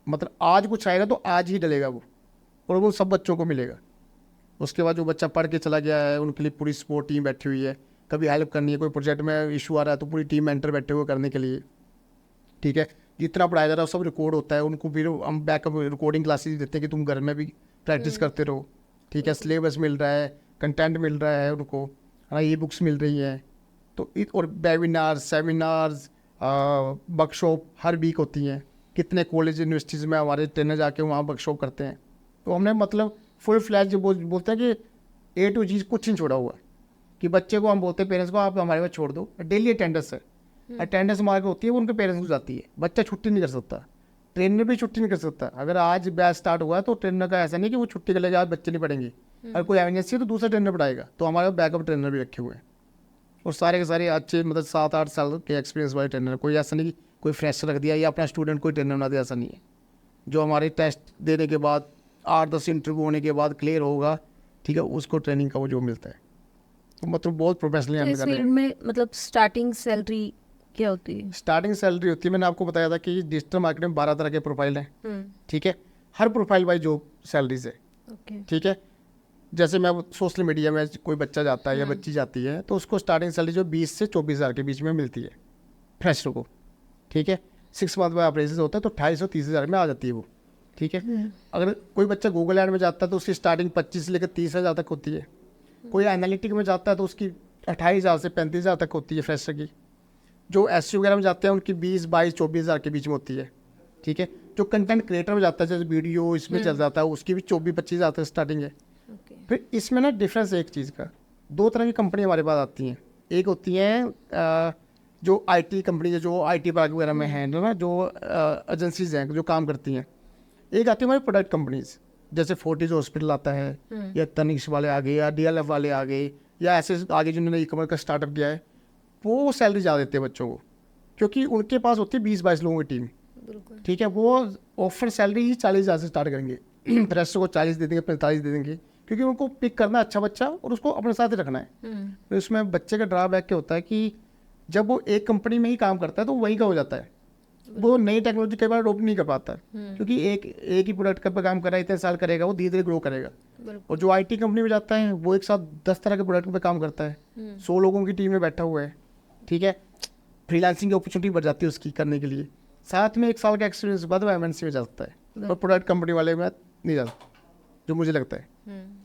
मतलब आज कुछ आएगा तो आज ही डलेगा वो, और वो सब बच्चों को मिलेगा। उसके बाद जो बच्चा पढ़ के चला गया है, उनके लिए पूरी सपोर्ट टीम बैठी हुई है, कभी हेल्प करनी है, कोई प्रोजेक्ट में इशू आ रहा है तो पूरी टीम मेंटर बैठे हुए करने के लिए, ठीक है। जितना पढ़ाया जा रहा है सब रिकॉर्ड होता है, उनको फिर हम बैकअप रिकॉर्डिंग क्लासेस देते हैं कि तुम घर में भी प्रैक्टिस करते रहो, ठीक है। सिलेबस मिल रहा है, कंटेंट मिल रहा है उनको, हाँ, ई बुक्स मिल रही हैं, तो और वेबिनार्स, सेमिनार्स, वर्कशॉप हर वीक होती हैं। कितने कॉलेज यूनिवर्सिटीज़ में हमारे ट्रेनर जाके वहाँ वर्कशॉप करते हैं। तो हमने मतलब फुल फ्लैज बोलते हैं कि A to Z कुछ नहीं छोड़ा हुआ है, कि बच्चे को हम बोलते हैं पेरेंट्स को आप हमारे पास छोड़ दो, डेली अटेंडेंस है, अटेंडेंस हमारे को होती है, वो उनके पेरेंट्स को जाती है। बच्चा छुट्टी नहीं कर सकता, ट्रेनर भी छुट्टी नहीं कर सकता। अगर आज बैच स्टार्ट हुआ है तो ट्रेनर का ऐसा नहीं कि वो छुट्टी कर लेगा, आज बच्चे नहीं पढ़ेंगे, अगर कोई एमरजेंसी है तो दूसरा ट्रेनर पढ़ाएगा। तो हमारे बैकअप ट्रेनर भी रखे हुए हैं, और सारे के सारे अच्छे मतलब 7-8 साल के एक्सपीरियंस वाले ट्रेनर। कोई ऐसा नहीं कि कोई फ्रेशर रख दिया या अपना स्टूडेंट कोई ट्रेनर बना दिया, ऐसा नहीं है। जो हमारे टेस्ट देने के बाद 8-10 इंटरव्यू होने के बाद क्लियर होगा, ठीक है, उसको ट्रेनिंग का वो जो मिलता है, तो मतलब बहुत प्रोफेशनली हम इस कर रहे फील्ड हैं। में मतलब स्टार्टिंग सैलरी क्या होती है? स्टार्टिंग सैलरी होती है, मैंने आपको बताया था कि डिजिटल मार्केटिंग में 12 तरह के प्रोफाइल हैं, ठीक है। हर प्रोफाइल वाइज जो सैलरीज है, ओके, ठीक है। जैसे मैं सोशल मीडिया में कोई बच्चा जाता है या बच्ची जाती है, तो उसको स्टार्टिंग सैलरी जो 20 से 24 हज़ार के बीच में मिलती है फ्रेशर को, ठीक है। 6 मंथ में अप्रेजल होता है तो 28-30 हज़ार में आ जाती है वो, ठीक है। अगर कोई बच्चा गूगल एड में जाता है तो उसकी स्टार्टिंग 25 से लेकर 30 हज़ार तक होती है। कोई एनालिटिक में जाता है तो उसकी 28 हज़ार से 35 हज़ार तक होती है फ्रेशर की। जो SEO वगैरह में जाते हैं उनकी 20, 22, 24 हज़ार के बीच में होती है, ठीक है। जो कंटेंट क्रिएटर में जाता है जैसे वीडियो इसमें चल जाता है उसकी भी 24-25 आता है स्टार्टिंग है। फिर इसमें ना डिफरेंस है एक चीज़ का, 2 तरह की कंपनी हमारे पास आती हैं। एक होती हैं जो आईटी कंपनी है, जो आईटी पार्क वगैरह में हैं ना, जो एजेंसीज हैं जो काम करती हैं। एक आती है हमारी प्रोडक्ट कंपनीज, जैसे फोर्टिज हॉस्पिटल आता है, या तनिष्क वाले आ गए, या डीएलएफ वाले आ गए, या ऐसे आगे जिन्होंने ई कॉमर्स का स्टार्टअप किया है, वो सैलरी ज़्यादा देते हैं बच्चों को, क्योंकि उनके पास होती है 20-22 लोगों की टीम। ठीक है, वो ऑफर सैलरी ही 40,000 से स्टार्ट करेंगे, फ्रेशर को 40 दे देंगे, 45 दे देंगे, क्योंकि उनको पिक करना है अच्छा बच्चा और उसको अपने साथ ही रखना है। तो इसमें बच्चे का ड्रॉबैक क्या होता है कि जब वो एक कंपनी में ही काम करता है तो वहीं का हो जाता है, वो नई टेक्नोलॉजी कई बार अडोप्ट नहीं कर पाता, क्योंकि एक ही प्रोडक्ट पर काम कर रहा है, इतने साल करेगा, वो धीरे धीरे ग्रो करेगा। और जो आईटी कंपनी में जाता है वो एक साथ 10 तरह के प्रोडक्ट पे काम करता है, 100 लोगों की टीम में बैठा हुआ है। ठीक है, फ्रीलांसिंग की अपॉर्चुनिटी बढ़ जाती है उसकी करने के लिए, साथ में 1 साल का एक्सपीरियंस बाद वो एमएनसी में जा सकता है, और प्रोडक्ट कंपनी वाले में नहीं जा सकता, जो मुझे लगता है।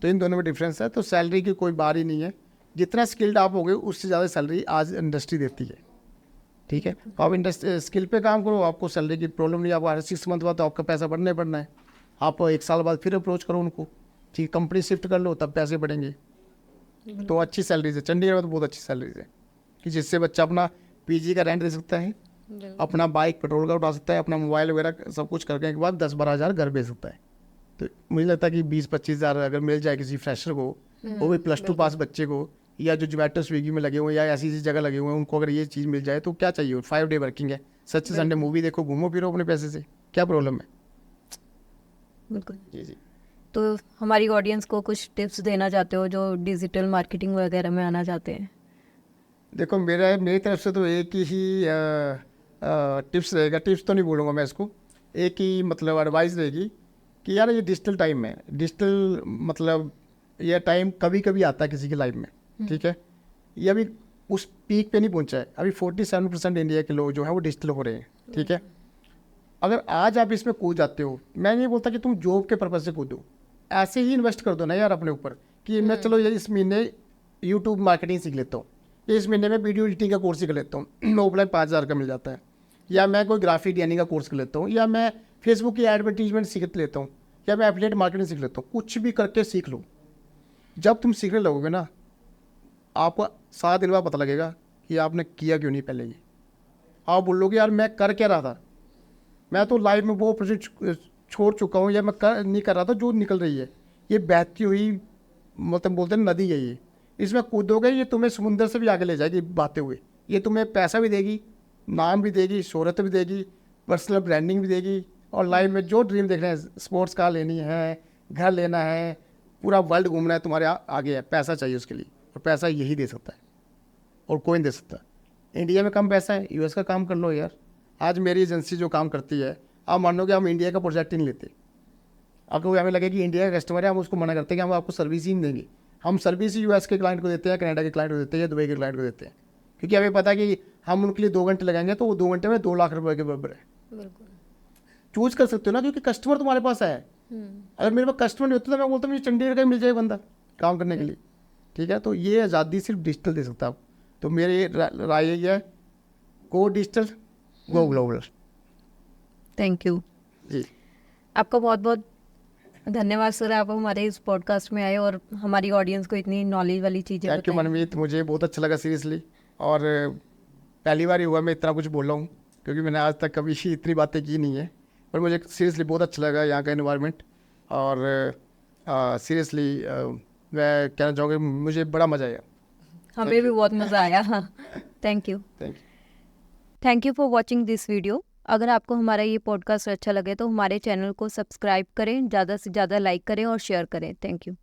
तो इन दोनों में डिफरेंस है। तो सैलरी की कोई बात ही नहीं है, जितना स्किल्ड आप होगे उससे ज़्यादा सैलरी आज इंडस्ट्री देती है। ठीक है, आप इंडस्ट्री स्किल पे काम करो, आपको सैलरी की प्रॉब्लम नहीं, आपको हर 6 मंथ बाद तो आपका पैसा बढ़ना है। आप 1 साल बाद फिर अप्रोच करो उनको, ठीक, कंपनी शिफ्ट कर लो, तब पैसे बढ़ेंगे। तो अच्छी सैलरीज है चंडीगढ़ में, तो बहुत अच्छी सैलरीज है कि जिससे बच्चा अपना पीजी का रेंट दे सकता है, अपना बाइक पेट्रोल का उठा सकता है, अपना मोबाइल वगैरह सब कुछ करने के बाद 10-12 हज़ार घर भेज सकता है। तो मुझे लगता है कि 20-25 हज़ार अगर मिल जाए किसी फ्रेशर को, वो भी +2 पास बच्चे को, या जो जोमेटो स्विगी में लगे हुए हैं या ऐसी जगह लगे हुए हैं, उनको अगर ये चीज़ मिल जाए तो क्या चाहिए। 5 डे वर्किंग है, सच्चे संडे मूवी देखो, घूमो फिरो अपने पैसे से, क्या प्रॉब्लम है। बिल्कुल जी। तो हमारी ऑडियंस को कुछ टिप्स देना चाहते हो जो डिजिटल मार्केटिंग वगैरह में आना चाहते हैं? देखो मेरी तरफ से तो एक ही टिप्स रहेगा, टिप्स तो नहीं बोलूँगा मैं इसको, एक ही मतलब एडवाइस रहेगी कि यार ये डिजिटल टाइम है, डिजिटल मतलब ये टाइम कभी कभी आता है किसी की लाइफ में। ठीक है, ये अभी उस पीक पे नहीं पहुंचा है, अभी 47% इंडिया के लोग जो है वो डिजिटल हो रहे हैं। ठीक है, अगर आज आप इसमें कूद जाते हो, मैं नहीं बोलता कि तुम जॉब के पर्पज़ से कूदो, ऐसे ही इन्वेस्ट कर दो ना यार अपने ऊपर, कि मैं चलो ये इस महीने यूट्यूब मार्केटिंग सीख लेता हूँ, इस महीने में वीडियो एडिटिंग का कोर्स सीख लेता हूँ, ऑफलाइन 5,000 का मिल जाता है, या मैं कोई ग्राफिक डिजाइनिंग का कोर्स कर लेता हूँ, या मैं फेसबुक की एडवर्टीजमेंट सीख लेता हूँ, या मैं एफिलिएट मार्केटिंग सीख लेता हूँ। कुछ भी करके सीख लो, जब तुम सीखने लगोगे ना, आपको 7 दिन बाद पता लगेगा कि आपने किया क्यों नहीं पहले। ये आप बोलोगे यार मैं कर क्या रहा था, मैं तो लाइफ में वो अपॉर्चुनिटी छोड़ चुका हूँ, या मैं नहीं कर रहा था जो निकल रही है। ये बहती हुई मतलब बोलते हैं नदी है, ये इसमें कूदोगे ये तुम्हें समुंदर से भी आगे ले जाएगी बहते हुए। ये तुम्हें पैसा भी देगी, नाम भी देगी, शोहरत भी देगी, पर्सनल ब्रांडिंग भी देगी, और लाइफ में जो ड्रीम देखना है, स्पोर्ट्स कार लेनी है, घर लेना है, पूरा वर्ल्ड घूमना है, तुम्हारे आगे है। पैसा चाहिए उसके लिए, और पैसा यही दे सकता है और कोई नहीं दे सकता। इंडिया में कम पैसा है, यूएस का काम कर लो यार। आज मेरी एजेंसी जो काम करती है, आप मान लो कि हम इंडिया का प्रोजेक्ट ही नहीं लेते। आपको हमें लगे कि इंडिया का कस्टमर है, हम उसको मना करते हैं कि हम आपको सर्विस ही नहीं देंगे। हम सर्विस यूएस के क्लाइंट को देते हैं, कनाडा के क्लाइंट को देते हैं, दुबई के क्लाइंट को देते हैं, क्योंकि हमें पता है कि हम उनके लिए 2 घंटे लगाएंगे तो वो 2 घंटे में 2 लाख रुपए के बराबर है। बिल्कुल चूज कर सकते हो ना, क्योंकि कस्टमर तुम्हारे पास है। अगर मेरे पास कस्टमर नहीं होता तो मैं बोलता मुझे चंडीगढ़ का ही मिल जाए बंदा काम करने के लिए। ठीक है, तो ये आज़ादी सिर्फ डिजिटल दे सकता है। तो मेरी राय यही है, go digital, go global. Thank you जी, आपका बहुत बहुत धन्यवाद सर, आप हमारे इस पॉडकास्ट में आए और हमारी ऑडियंस को इतनी नॉलेज वाली चीज़ें थैंक यू बताई। मनमीत, मुझे बहुत अच्छा लगा सीरियसली। और पहली बार ही हुआ मैं इतना कुछ बोल रहा हूँ, क्योंकि मैंने आज तक कभी इतनी बातें की नहीं है, पर मुझे सीरियसली बहुत अच्छा लगा यहाँ का एनवायरनमेंट। और सीरियसली मैं कहना चाहूँगा मुझे बड़ा मज़ा आया। हमें भी बहुत मज़ा आया। हाँ, thank you thank you for watching this video. अगर आपको हमारा ये पॉडकास्ट अच्छा लगे तो हमारे चैनल को सब्सक्राइब करें, ज़्यादा से ज़्यादा लाइक करें और शेयर करें। Thank you.